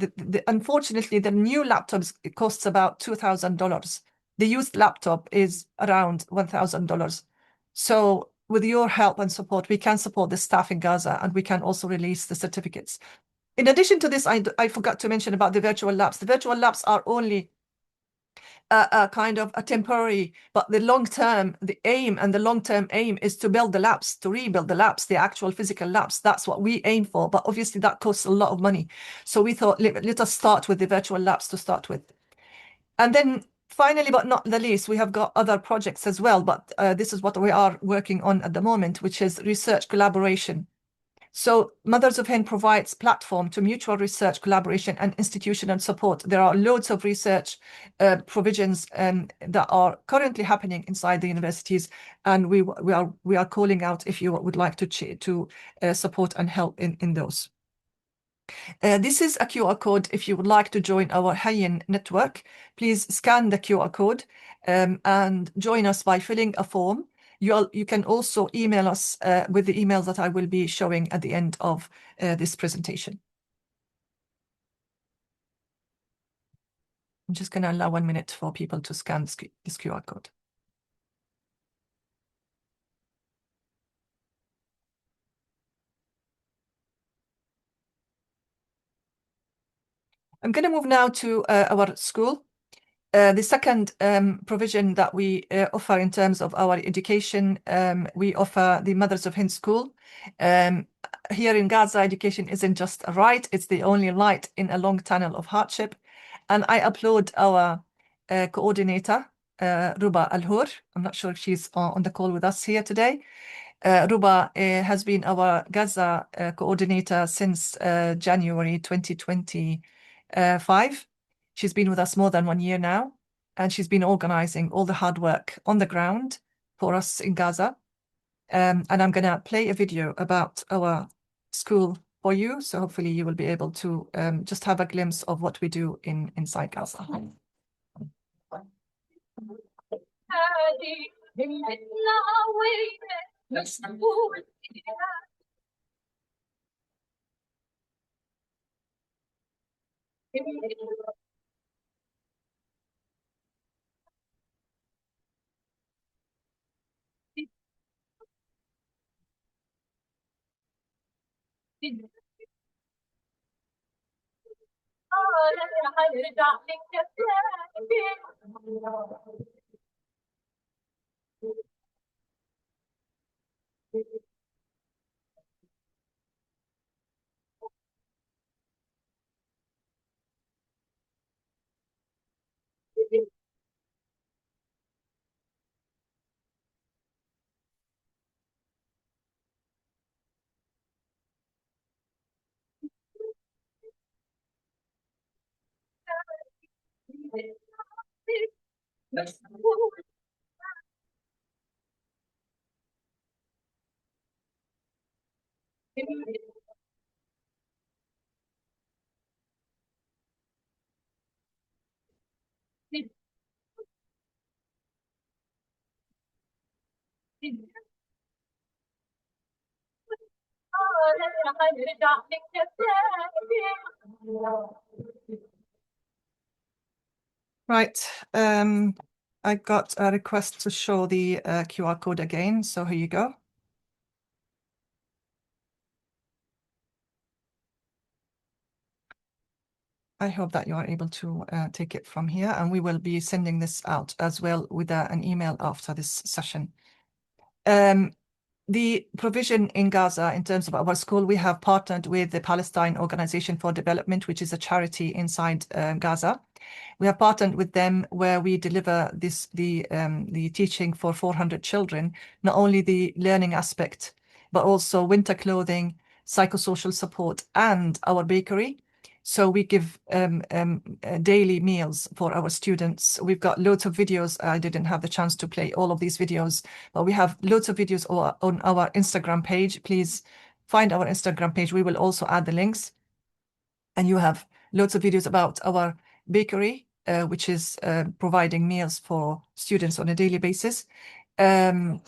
Unfortunately, the new laptops, it costs about $2,000. The used laptop is around $1,000. So with your help and support, we can support the staff in Gaza, and we can also release the certificates. In addition to this, I forgot to mention about the virtual labs. The virtual labs are only a kind of a temporary, but the long-term, the aim and the long-term aim is to build the labs, to rebuild the labs, the actual physical labs. That's what we aim for, but obviously that costs a lot of money. So we thought, let us start with the virtual labs to start with. And then finally, but not the least, we have got other projects as well, but this is what we are working on at the moment, which is research collaboration. So Mothers of Hind provides platform to mutual research, collaboration, and institutional support. There are loads of research provisions that are currently happening inside the universities, and we are calling out if you would like to support and help in those. This is a QR code. If you would like to join our HEiAN network, please scan the QR code and join us by filling a form. You can also email us with the emails that I will be showing at the end of this presentation. I'm just going to allow 1 minute for people to scan this QR code. I'm going to move now to our school. The second provision that we offer in terms of our education, we offer the Mothers of Hind School. Here in Gaza, education isn't just a right, it's the only light in a long tunnel of hardship. And I applaud our coordinator, Ruba Al-Hur. I'm not sure if she's on the call with us here today. Ruba has been our Gaza coordinator since January 2025. She's been with us more than 1 year now, and she's been organizing all the hard work on the ground for us in Gaza. And I'm going to play a video about our school for you, so hopefully you will be able to just have a glimpse of what we do inside Gaza. Right. I got a request to show the QR code again, so here you go. I hope that you are able to take it from here, and we will be sending this out as well with an email after this session. The provision in Gaza, in terms of our school, we have partnered with the Palestine Organization for Development, which is a charity inside Gaza. We have partnered with them where we deliver the teaching for 400 children, not only the learning aspect, but also winter clothing, psychosocial support, and our bakery. So we give daily meals for our students. We've got loads of videos. I didn't have the chance to play all of these videos, but we have loads of videos on our Instagram page. Please find our Instagram page. We will also add the links. And you have loads of videos about our bakery, which is providing meals for students on a daily basis. The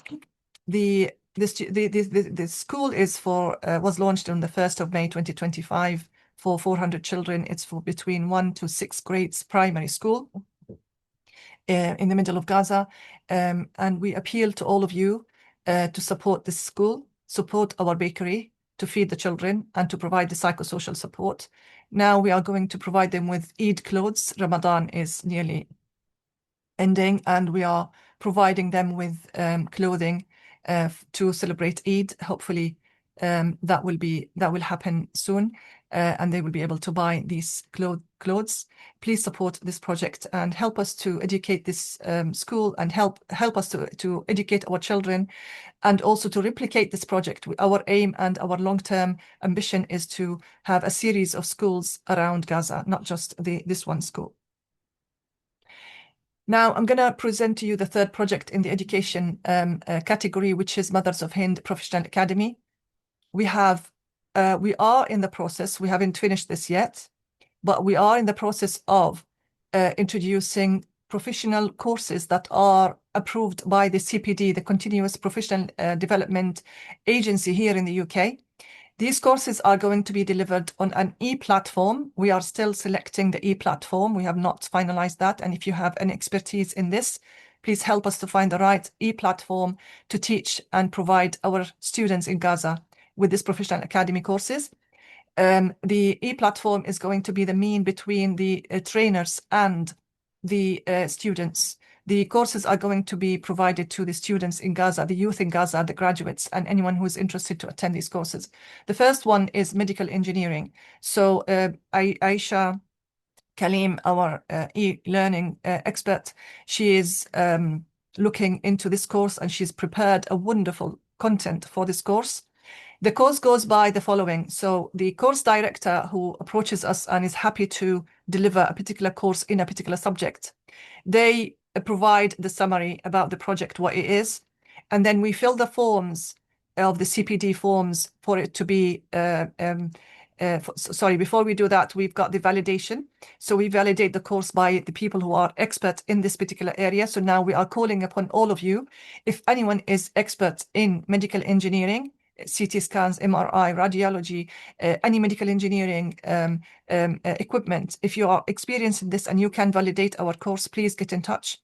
school was launched on the 1st of May 2025 for 400 children. It's for between 1 to 6 grades primary school in the middle of Gaza. And we appeal to all of you to support this school, support our bakery, to feed the children and to provide the psychosocial support. Now we are going to provide them with Eid clothes. Ramadan is nearly ending, and we are providing them with clothing to celebrate Eid. Hopefully that will happen soon, and they will be able to buy these clothes. Please support this project and help us to educate this school, and help us to educate our children, and also to replicate this project. Our aim and our long-term ambition is to have a series of schools around Gaza, not just this one school. Now, I'm going to present to you the third project in the education category, which is Mothers of Hind Professional Academy. We are in the process, we haven't finished this yet, but we are in the process of introducing professional courses that are approved by the CPD, the Continuous Professional Development Agency here in the UK. These courses are going to be delivered on an e-platform. We are still selecting the e-platform. We have not finalized that. And if you have any expertise in this, please help us to find the right e-platform to teach and provide our students in Gaza with these professional academy courses. The e-platform is going to be the mean between the trainers and the students. The courses are going to be provided to the students in Gaza, the youth in Gaza, the graduates, and anyone who is interested to attend these courses. The first one is medical engineering. So Aisha Kalim, our e-learning expert, she is looking into this course, and she's prepared a wonderful content for this course. The course goes by the following. So the course director who approaches us and is happy to deliver a particular course in a particular subject, they provide the summary about the project, what it is, and then we fill the forms of the CPD forms for it to be sorry, before we do that, we've got the validation. So we validate the course by the people who are experts in this particular area. So now we are calling upon all of you. If anyone is expert in medical engineering, CT scans, MRI, radiology, any medical engineering equipment, if you are experienced in this and you can validate our course, please get in touch.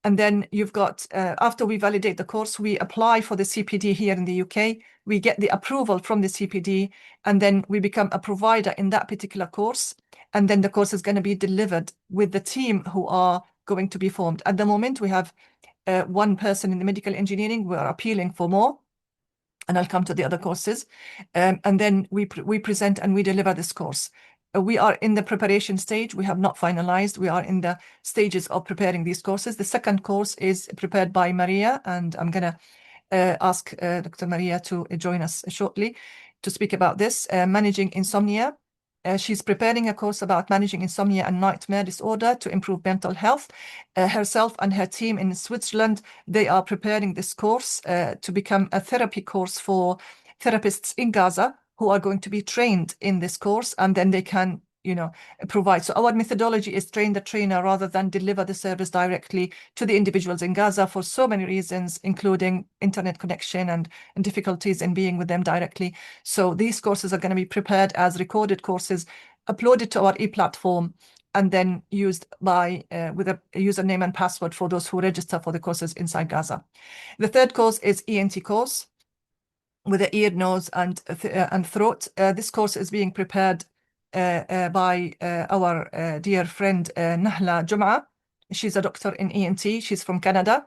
And then you've got, after we validate the course, we apply for the CPD here in the UK. We get the approval from the CPD, and then we become a provider in that particular course. And then the course is going to be delivered with the team who are going to be formed. At the moment, we have one person in the medical engineering. We are appealing for more, and I'll come to the other courses. And then we present and we deliver this course. We are in the preparation stage. We have not finalized. We are in the stages of preparing these courses. The second course is prepared by Maria, and I'm going to ask Dr. Maria to join us shortly to speak about this, managing insomnia. She's preparing a course about managing insomnia and nightmare disorder to improve mental health. Herself and her team in Switzerland, they are preparing this course to become a therapy course for therapists in Gaza who are going to be trained in this course, and then they can, you know, provide. So our methodology is train the trainer rather than deliver the service directly to the individuals in Gaza for so many reasons, including internet connection and difficulties in being with them directly. So these courses are going to be prepared as recorded courses, uploaded to our e-platform, and then used by with a username and password for those who register for the courses inside Gaza. The third course is ENT course with the ear, nose, and throat. This course is being prepared by our dear friend Nahla Jum'a. She's a doctor in ENT. She's from Canada.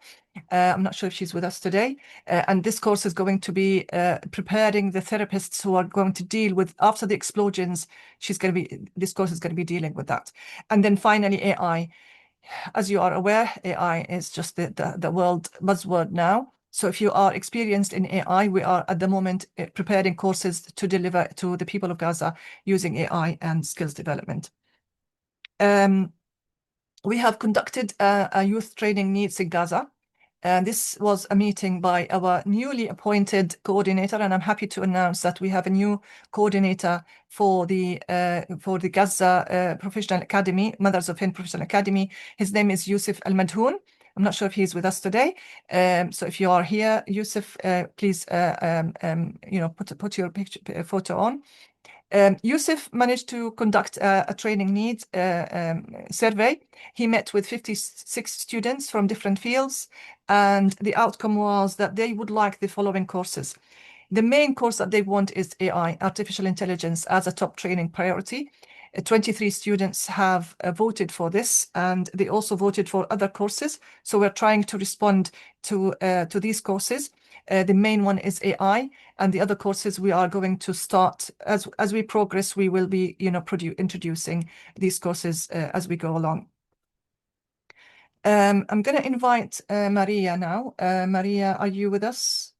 I'm not sure if she's with us today. And this course is going to be preparing the therapists who are going to deal with, after the explosions, this course is going to be dealing with that. And then finally, AI. As you are aware, AI is just the world buzzword now. So if you are experienced in AI, we are at the moment preparing courses to deliver to the people of Gaza using AI and skills development. We have conducted a youth training needs in Gaza. This was a meeting by our newly appointed coordinator, and I'm happy to announce that we have a new coordinator for the Gaza Professional Academy, Mothers of Hind Professional Academy. His name is Yusuf Al-Madhoun. I'm not sure if he's with us today. So if you are here, Yusuf, please, put your photo on. Yusuf managed to conduct a training needs survey. He met with 56 students from different fields, and the outcome was that they would like the following courses. The main course that they want is AI, artificial intelligence, as a top training priority. 23 students have voted for this, and they also voted for other courses. So we're trying to respond to these courses. The main one is AI, and the other courses we are going to start as we progress. We will be, introducing these courses as we go along. I'm going to invite Maria now. Maria, are you with us?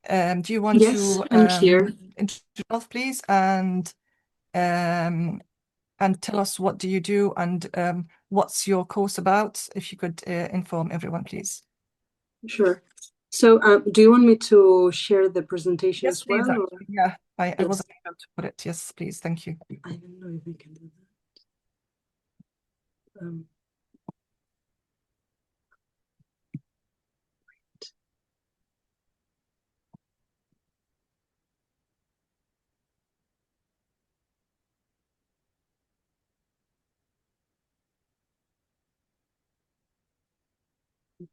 Do you want to I'm here. introduce yourself, please, and tell us what do you do and what's your course about? If you could inform everyone, please. Sure. So do you want me to share the presentation Yes, as please, well? actually. Yeah, I Yes. wasn't able to put it. Yes, please. Thank you. I don't know if I can do that. Okay.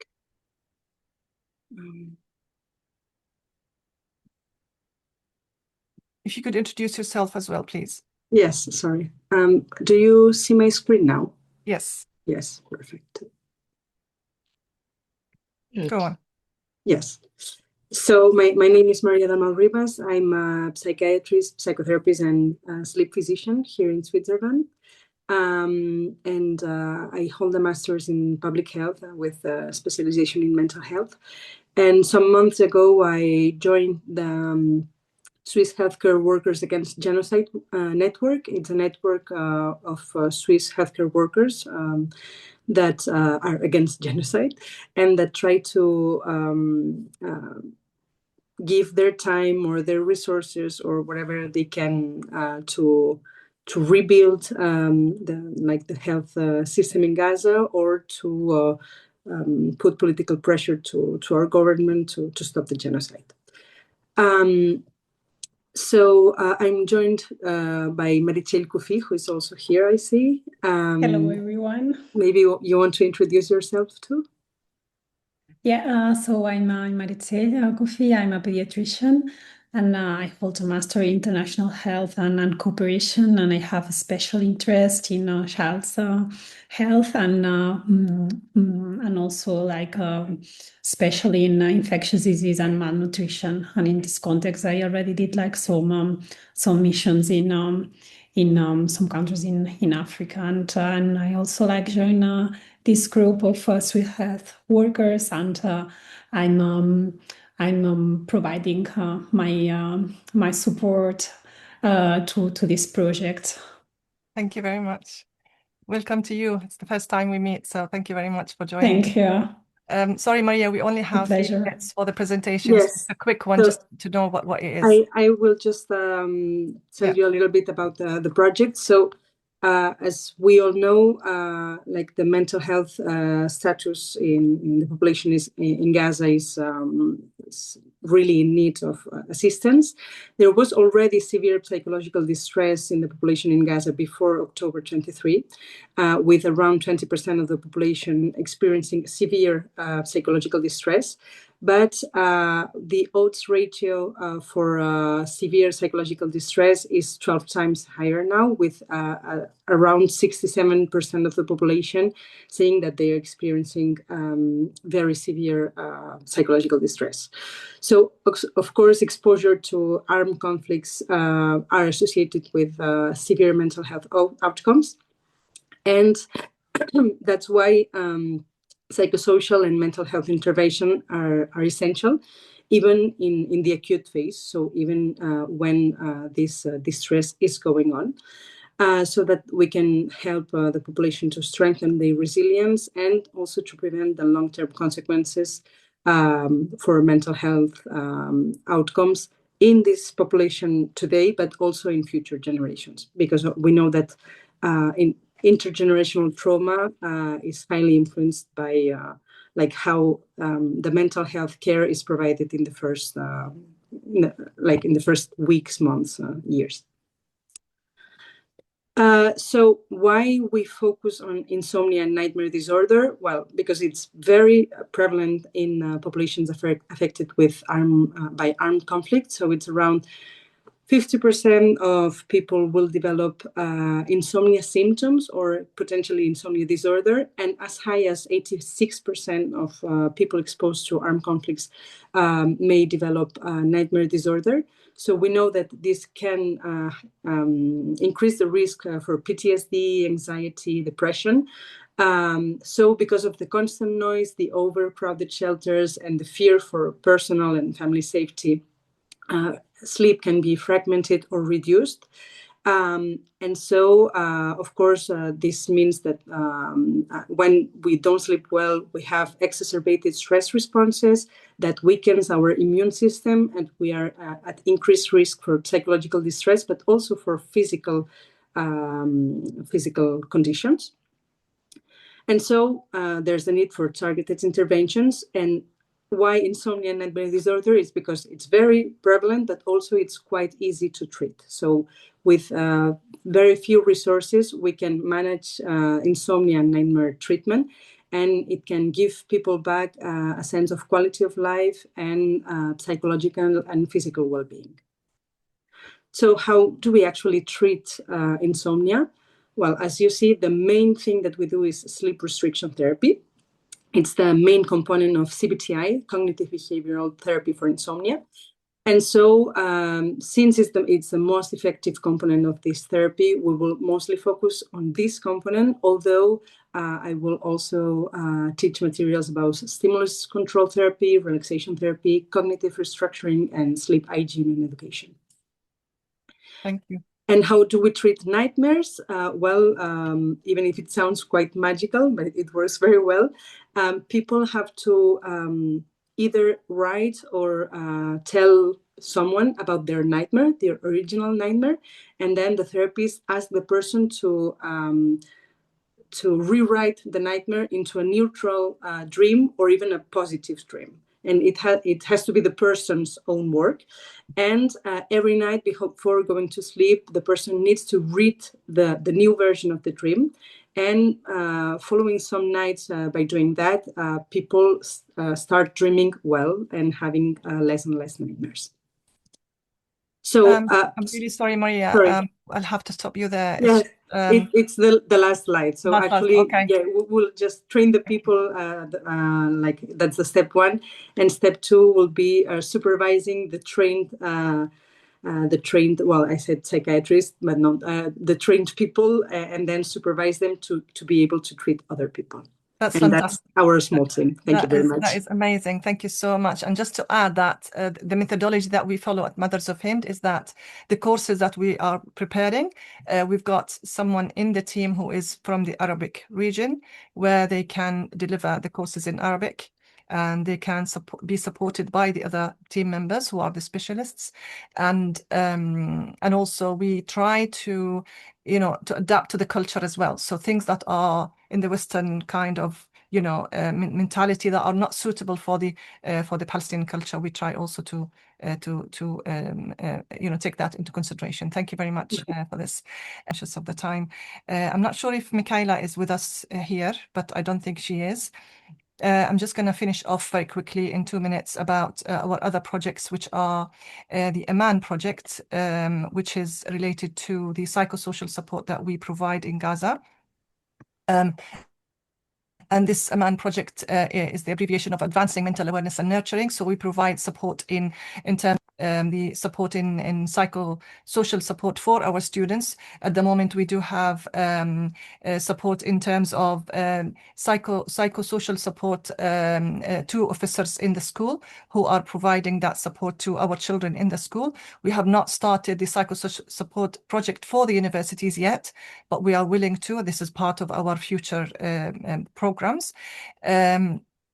If you could introduce yourself as well, please. Yes, sorry. Do you see my screen now? Yes. Yes, perfect. Go on. Yes. So my name is Maria Damal Ribas. I'm a psychiatrist, psychotherapist, and sleep physician here in Switzerland. And I hold a master's in public health with a specialization in mental health. And some months ago, I joined the Swiss Healthcare Workers Against Genocide network. It's a network of Swiss healthcare workers that are against genocide and that try to give their time or their resources or whatever they can to rebuild the health system in Gaza, or to put political pressure to our government to stop the genocide. So I'm joined by Marichel Koufi, who is also here, I see. Hello, everyone. Maybe you want to introduce yourself too? Yeah, so I'm Marichel Koufi. I'm a pediatrician, and I hold a master in international health and cooperation, and I have a special interest in child's health and also especially in infectious disease and malnutrition. And in this context, I already did some missions in some countries in Africa, and I also join this group of Swiss health workers, and I'm providing my support to this project. Thank you very much. Welcome to you. It's the first time we meet, so thank you very much for joining. Thank you. Sorry, Maria, we only have 3 pleasure. minutes for the presentation. Yes. Just a quick one, So just to know what it is. I will just tell you a little bit about the project. So as we all know, the mental health status in the population in Gaza is really in need of assistance. There was already severe psychological distress in the population in Gaza before October 23, with around 20% of the population experiencing severe psychological distress. But the odds ratio for severe psychological distress is 12 times higher now, with around 67% of the population saying that they are experiencing very severe psychological distress. So, of course, exposure to armed conflicts are associated with severe mental health outcomes. And that's why psychosocial and mental health intervention are essential, even in the acute phase. So even when this distress is going on, so that we can help the population to strengthen their resilience and also to prevent the long-term consequences for mental health outcomes in this population today, but also in future generations, because we know that in intergenerational trauma is highly influenced by how the mental health care is provided in the first in the first weeks, months, years. So why we focus on insomnia and nightmare disorder? Well, because it's very prevalent in populations affected with by armed conflict. So it's around 50% of people will develop insomnia symptoms or potentially insomnia disorder, and as high as 86% of people exposed to armed conflicts may develop nightmare disorder. So we know that this can increase the risk for PTSD, anxiety, depression. So because of the constant noise, the overcrowded shelters, and the fear for personal and family safety, sleep can be fragmented or reduced. And so, of course, this means that when we don't sleep well, we have exacerbated stress responses that weakens our immune system, and we are at increased risk for psychological distress, but also for physical conditions. And so there's a need for targeted interventions. And why insomnia and nightmare disorder is because it's very prevalent, but also it's quite easy to treat. So with very few resources, we can manage insomnia and nightmare treatment, and it can give people back a sense of quality of life and psychological and physical well-being. So how do we actually treat insomnia? Well, as you see, the main thing that we do is sleep restriction therapy. It's the main component of CBTI, cognitive behavioral therapy for insomnia. And so since it's the most effective component of this therapy, we will mostly focus on this component, although I will also teach materials about stimulus control therapy, relaxation therapy, cognitive restructuring, and sleep hygiene and education. Thank you. And how do we treat nightmares? Even if it sounds quite magical, but it works very well. People have to either write or tell someone about their nightmare, their original nightmare, and then the therapist asks the person to rewrite the nightmare into a neutral dream or even a positive dream. And it has to be the person's own work. And every night before going to sleep, the person needs to read the new version of the dream. And following some nights by doing that, people start dreaming well and having less and less nightmares. So I'm really sorry, Maria. Sorry. I'll have to stop you there. Yes, it's the last slide. So last actually, okay. yeah, we'll just train the people. Like that's the step one, and step two will be supervising the trained. Well, I said psychiatrist, but not the trained people, and then supervise them to be able to treat other people. That's and fantastic. That's our small team. Thank you very much. That is amazing. Thank you so much. And just to add that the methodology that we follow at Mothers of Hind is that the courses that we are preparing, we've got someone in the team who is from the Arabic region where they can deliver the courses in Arabic. And they can be supported by the other team members who are the specialists, and also we try to, to adapt to the culture as well. So things that are in the Western kind of, mentality that are not suitable for the Palestinian culture, we try also to take that into consideration. Thank you very much for this. Conscious of the time, I'm not sure if Michaela is with us here, but I don't think she is. I'm just going to finish off very quickly in 2 minutes about our other projects, which are the ElManma project, which is related to the psychosocial support that we provide in Gaza. And this ElManma project is the abbreviation of Advancing Mental Awareness and Nurturing. So we provide support in terms of the support in psychosocial support for our students. At the moment, we do have support in terms of psychosocial support to officers in the school who are providing that support to our children in the school. We have not started the psychosocial support project for the universities yet, but we are willing to. This is part of our future programs.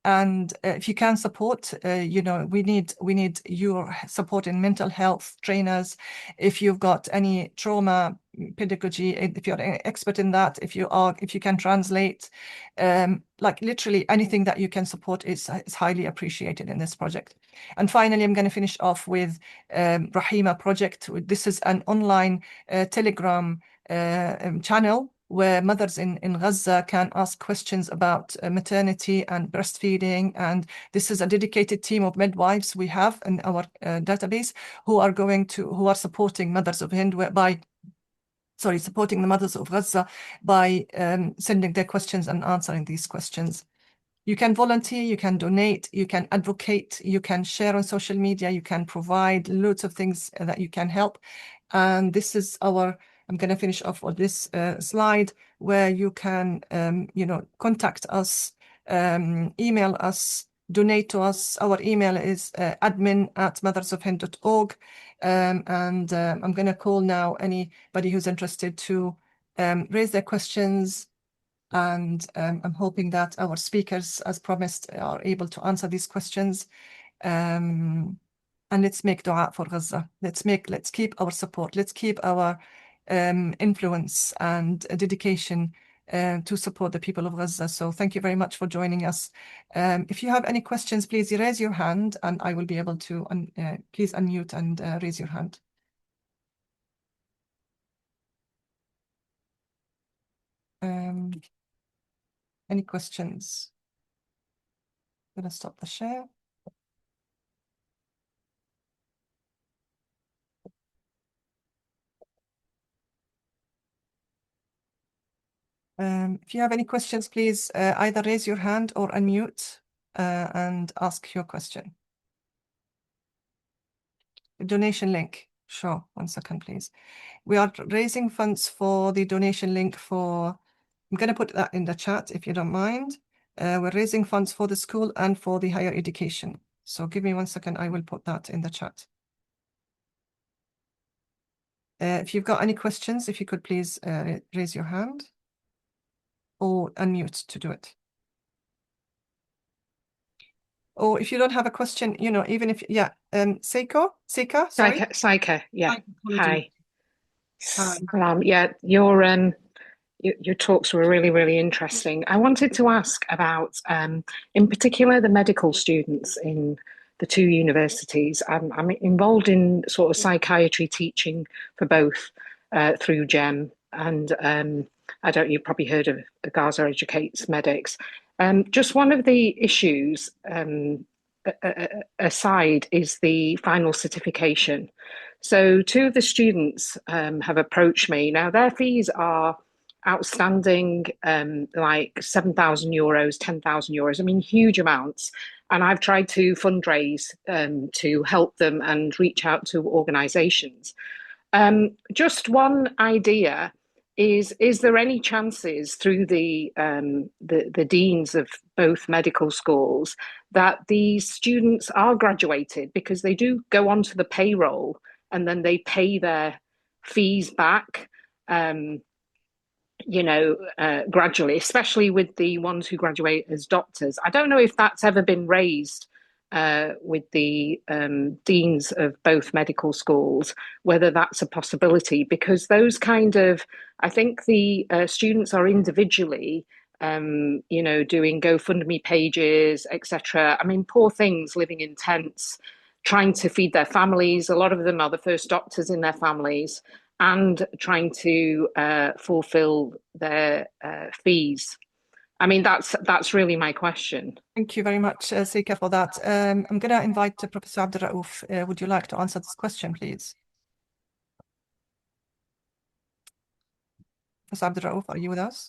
And if you can support, we need your support in mental health trainers. If you've got any trauma pedagogy, if you're an expert in that, if you can translate, like literally anything that you can support is highly appreciated in this project. And finally, I'm going to finish off with HEiAN project. This is an online Telegram channel where mothers in Gaza can ask questions about maternity and breastfeeding. And this is a dedicated team of midwives we have in our database who are supporting Mothers of Hind supporting the mothers of Gaza by sending their questions and answering these questions. You can volunteer, you can donate, you can advocate, you can share on social media, you can provide loads of things that you can help. And this is I'm going to finish off with this slide where you can, contact us, email us, donate to us. Our email is admin@mothersofhind.org. And I'm going to call now anybody who's interested to raise their questions. And I'm hoping that our speakers, as promised, are able to answer these questions. And let's make dua for Gaza. Let's keep our support. Let's keep our influence and dedication to support the people of Gaza. So thank you very much for joining us. If you have any questions, please raise your hand and I will be able to, please unmute and raise your hand. Any questions? I'm going to stop the share. If you have any questions, please either raise your hand or unmute and ask your question. The donation link. Sure, 1 second, please. We are raising funds for the donation link for, I'm going to put that in the chat if you don't mind. We're raising funds for the school and for the higher education. So give me 1 second, I will put that in the chat. If you've got any questions, if you could please raise your hand or unmute to do it. Or if you don't have a question, you know, even if, yeah, Seika, sorry. Saika, yeah. Hi. Hi. Yeah, your talks were really, really interesting. I wanted to ask about, in particular, the medical students in the 2 universities. I'm involved in sort of psychiatry teaching for both through GEM, and you've probably heard of Gaza Educates Medics. Just one of the issues aside is the final certification. So 2 of the students have approached me. Now, their fees are outstanding, like €7,000, €10,000. I mean, huge amounts. And I've tried to fundraise to help them and reach out to organisations. Just one idea is there any chances through the deans of both medical schools that these students are graduated, because they do go onto the payroll and then they pay their fees back, gradually, especially with the ones who graduate as doctors. I don't know if that's ever been raised with the deans of both medical schools, whether that's a possibility, because those kind of, I think the students are individually, doing GoFundMe pages, etc. I mean, poor things living in tents, trying to feed their families. A lot of them are the first doctors in their families, and trying to fulfill their fees. I mean, that's really my question. Thank you very much, Seika, for that. I'm going to invite Professor Abdelraouf. Would you like to answer this question, please? Professor Abdelraouf, are you with us?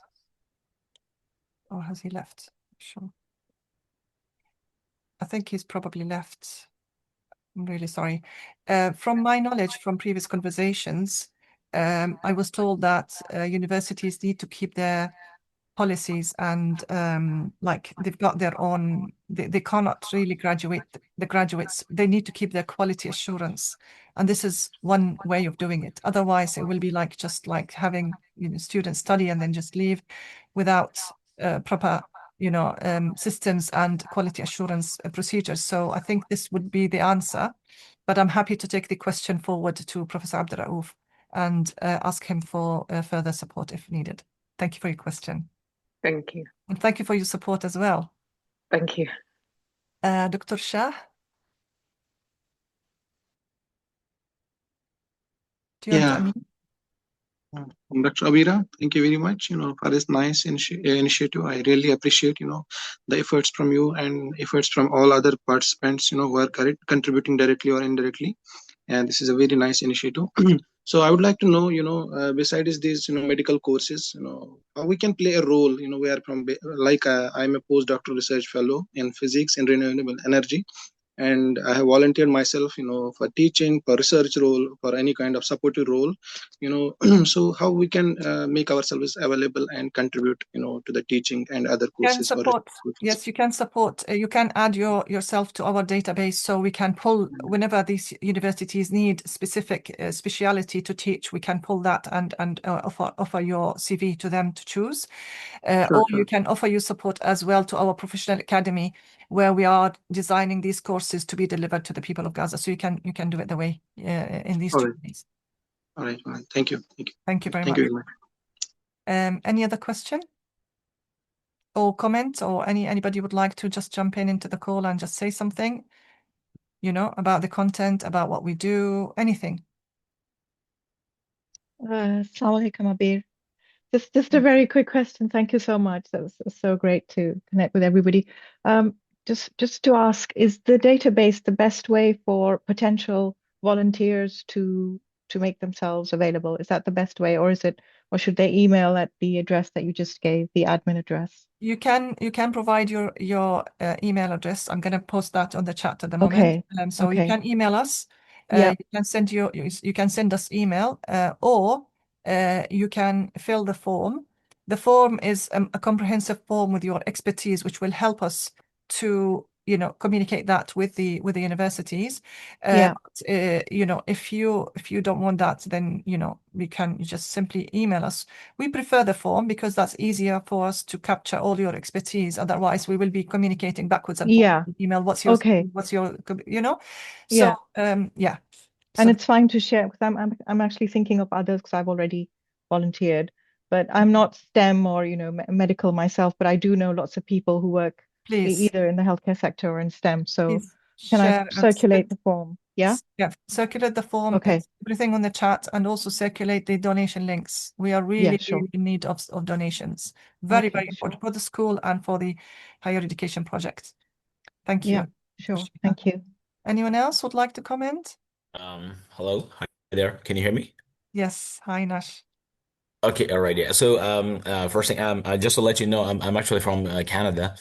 Or has he left? Sure. I think he's probably left. I'm really sorry. From my knowledge from previous conversations, I was told that universities need to keep their policies, and like they've got their own, they cannot really graduate the graduates. They need to keep their quality assurance, and this is one way of doing it. Otherwise it will be like just like having students study and then just leave without proper systems and quality assurance procedures. So I think this would be the answer, but I'm happy to take the question forward to Professor Abdelraouf and ask him for further support if needed. Thank you for your question. Thank you. And thank you for your support as well. Thank you. Dr. Shah? Do you want to unmute? Dr. Abeer, thank you very much, for this nice initiative. I really appreciate, the efforts from you and efforts from all other participants, who are contributing directly or indirectly. And this is a very nice initiative. So I would like to know, besides these, medical courses, how we can play a role, where from, like I'm a postdoctoral research fellow in physics and renewable energy. And I have volunteered myself, for teaching, for research role, for any kind of supportive role, so how we can make ourselves available and contribute, to the teaching and other courses. Yes, you can support. You can add yourself to our database, so we can pull whenever these universities need specific speciality to teach. We can pull that and offer your CV to them to choose. Or you can offer your support as well to our professional academy, where we are designing these courses to be delivered to the people of Gaza. So you can do it the way in these 2 ways. All right. Thank you. Thank you very much. Any other question or comment, or anybody would like to just jump into the call and just say something, about the content, about what we do, anything? Assalamu alaikum, Abeer. Just a very quick question. Thank you so much. That was so great to connect with everybody. Just to ask, is the database the best way for potential volunteers to make themselves available? Is that the best way, or is it or should they email at the address that you just gave, the admin address? You can provide your email address. I'm going to post that on the chat at the moment. Okay. So you can email us. Yeah. You can send us email, or you can fill the form. The form is a comprehensive form with your expertise, which will help us to communicate that with the universities. Yeah. If you don't want that, then you can just simply email us. We prefer the form because that's easier for us to capture all your expertise. Otherwise, we will be communicating backwards and forwards. Yeah. Email, what's your Yeah. yeah. And So it's fine to share because I'm actually thinking of others because I've already volunteered, but I'm not STEM or medical myself, but I do know lots of people who work please, either in the healthcare sector or in STEM. So please can I share and circulate the form? Yeah. Yeah, circulate the form. Okay. It's everything on the chat, and also circulate the donation links. We are Yeah, really, sure. really in need of donations. Very, Okay, very important for the school and for the higher education project. Thank you. Yeah, sure. Thank you. Anyone else would like to comment? Hello. Hi there. Can you hear me? Yes. Hi, Nash. Okay, all right, yeah. So, first thing, just to let you know, I'm actually from Canada,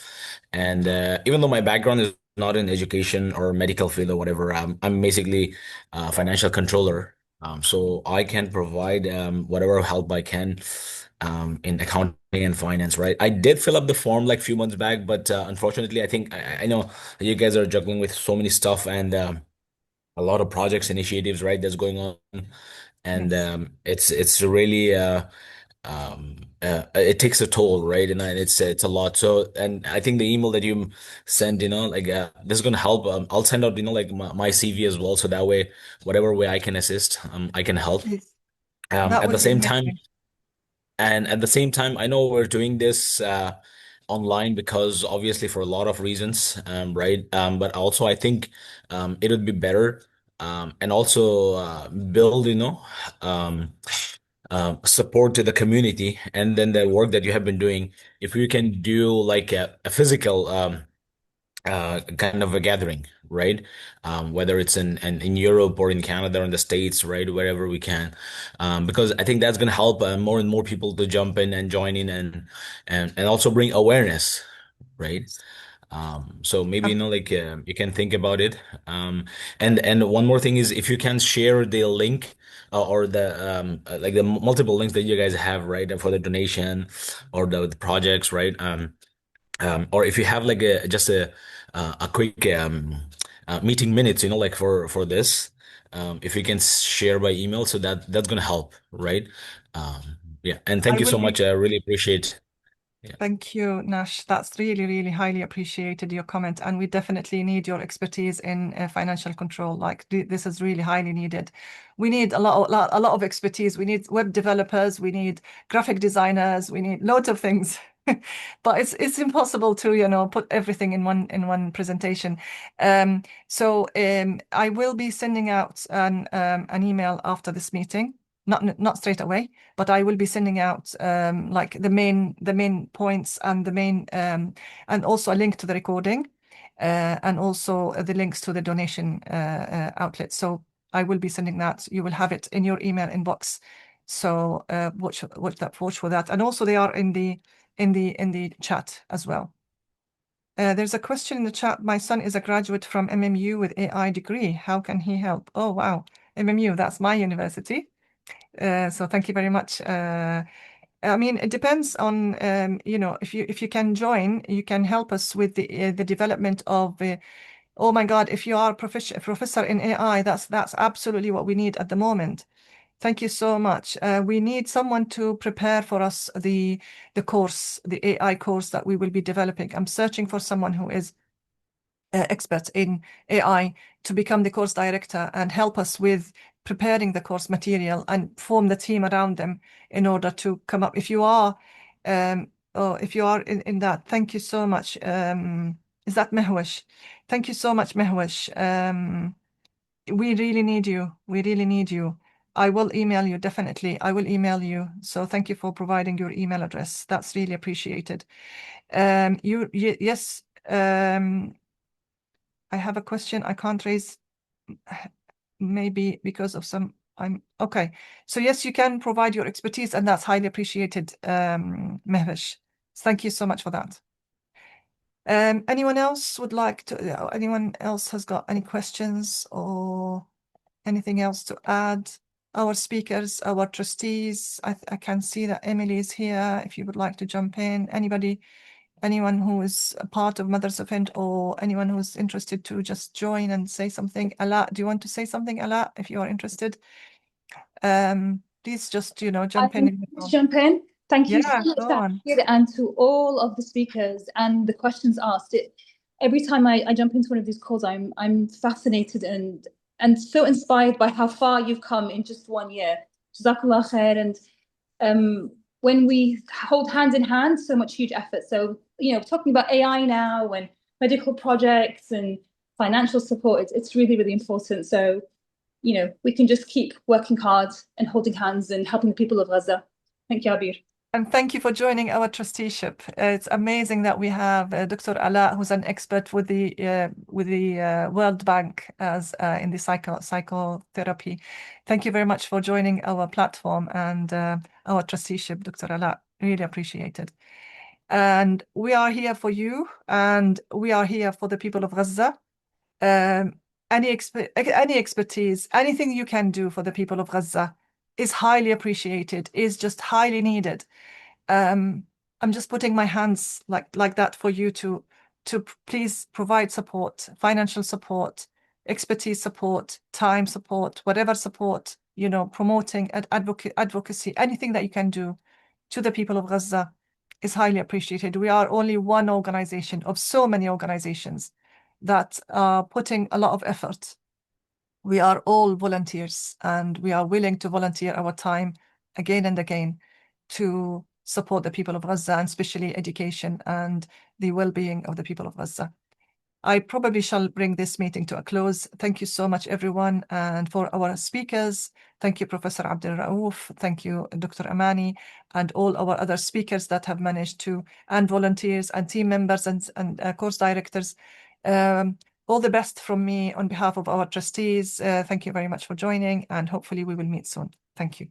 and even though my background is not in education or medical field or whatever, I'm basically a financial controller. So I can provide whatever help I can in accounting and finance, right? I did fill up the form like a few months back, but unfortunately, I think I know you guys are juggling with so many stuff and a lot of projects, initiatives, right? That's going on, and Yes. it's really it takes a toll, right? And it's a lot. So, and I think the email that you send, like this is gonna help. I'll send out, like my CV as well, so that way, whatever way I can assist, I can help. Please. That At the would be same time, amazing. and at the same time, I know we're doing this online because obviously for a lot of reasons, right? But also I think it would be better and also build, um, support to the community, and then the work that you have been doing. If you can do like a physical kind of a gathering, right? Whether it's in Europe or in Canada or in the States, right? Wherever we can, because I think that's going to help more and more people to jump in and join in and also bring awareness, right? So maybe like you can think about it. And one more thing is if you can share the link or the like the multiple links that you guys have, right, for the donation or the projects, right? Or if you have like just a quick meeting minutes, like for this, if you can share by email, so that's gonna help, right? Yeah, and thank I you will so be. much. I really appreciate. Yeah. Thank you, Nash. That's really, really highly appreciated, your comment. And we definitely need your expertise in financial control. Like this is really highly needed. We need a lot of expertise. We need web developers. We need graphic designers. We need loads of things. But it's impossible to, put everything in one presentation. So I will be sending out an email after this meeting. Not straight away, but I will be sending out like the main points and the main and also a link to the recording and also the links to the donation outlets. So I will be sending that. You will have it in your email inbox. So watch for that. And also they are in the chat as well. There's a question in the chat. My son is a graduate from MMU with AI degree. How can he help? Oh wow, MMU, that's my university. So thank you very much. I mean, it depends on if you can join, you can help us with the development of. Oh my God, if you are a professor in AI, that's absolutely what we need at the moment. Thank you so much. We need someone to prepare for us the course, the AI course that we will be developing. I'm searching for someone who is expert in AI to become the course director and help us with preparing the course material and form the team around them in order to come up. If you are in that, thank you so much. Is that Mehwish? Thank you so much, Mehwish. We really need you. We really need you. I will email you, definitely. I will email you. So thank you for providing your email address. That's really appreciated. Yes. I have a question I can't raise, maybe because of some I'm okay. So yes, you can provide your expertise, and that's highly appreciated, Mehvesh. Thank you so much for that. Anyone else would like to? Anyone else has got any questions or anything else to add? Our speakers, our trustees. I can see that Emily is here. If you would like to jump in, anybody, anyone who is a part of Mothers of Hind, or anyone who's interested to just join and say something. Ala, do you want to say something, Ala, if you are interested? Please just, jump in. Jump in. Thank you so Yeah, much, go on. Abeer, and to all of the speakers and the questions asked. Every time I jump into one of these calls, I'm fascinated and so inspired by how far you've come in just 1 year. Jazakallah khair. And when we hold hand in hand, so much huge effort. So, talking about AI now and medical projects and financial support, it's really, really important. So, we can just keep working hard and holding hands and helping the people of Gaza. Thank you, Abeer. And thank you for joining our trusteeship. It's amazing that we have Dr. Ala, who's an expert with the World Bank as in the psychotherapy. Thank you very much for joining our platform and our trusteeship, Dr. Ala. Really appreciate it. And we are here for you, and we are here for the people of Gaza. Any expertise, anything you can do for the people of Gaza is highly appreciated, is just highly needed. I'm just putting my hands like that for you to please provide support, financial support, expertise support, time support, whatever support, promoting advocacy, anything that you can do to the people of Gaza is highly appreciated. We are only one organization of so many organizations that are putting a lot of effort. We are all volunteers, and we are willing to volunteer our time again and again to support the people of Gaza, and especially education and the well-being of the people of Gaza. I probably shall bring this meeting to a close. Thank you so much, everyone. And for our speakers, thank you, Professor Abdelraouf. Thank you, Dr. Amani, and all our other speakers that have managed to, and volunteers and team members and course directors. All the best from me on behalf of our trustees. Thank you very much for joining, and hopefully we will meet soon. Thank you.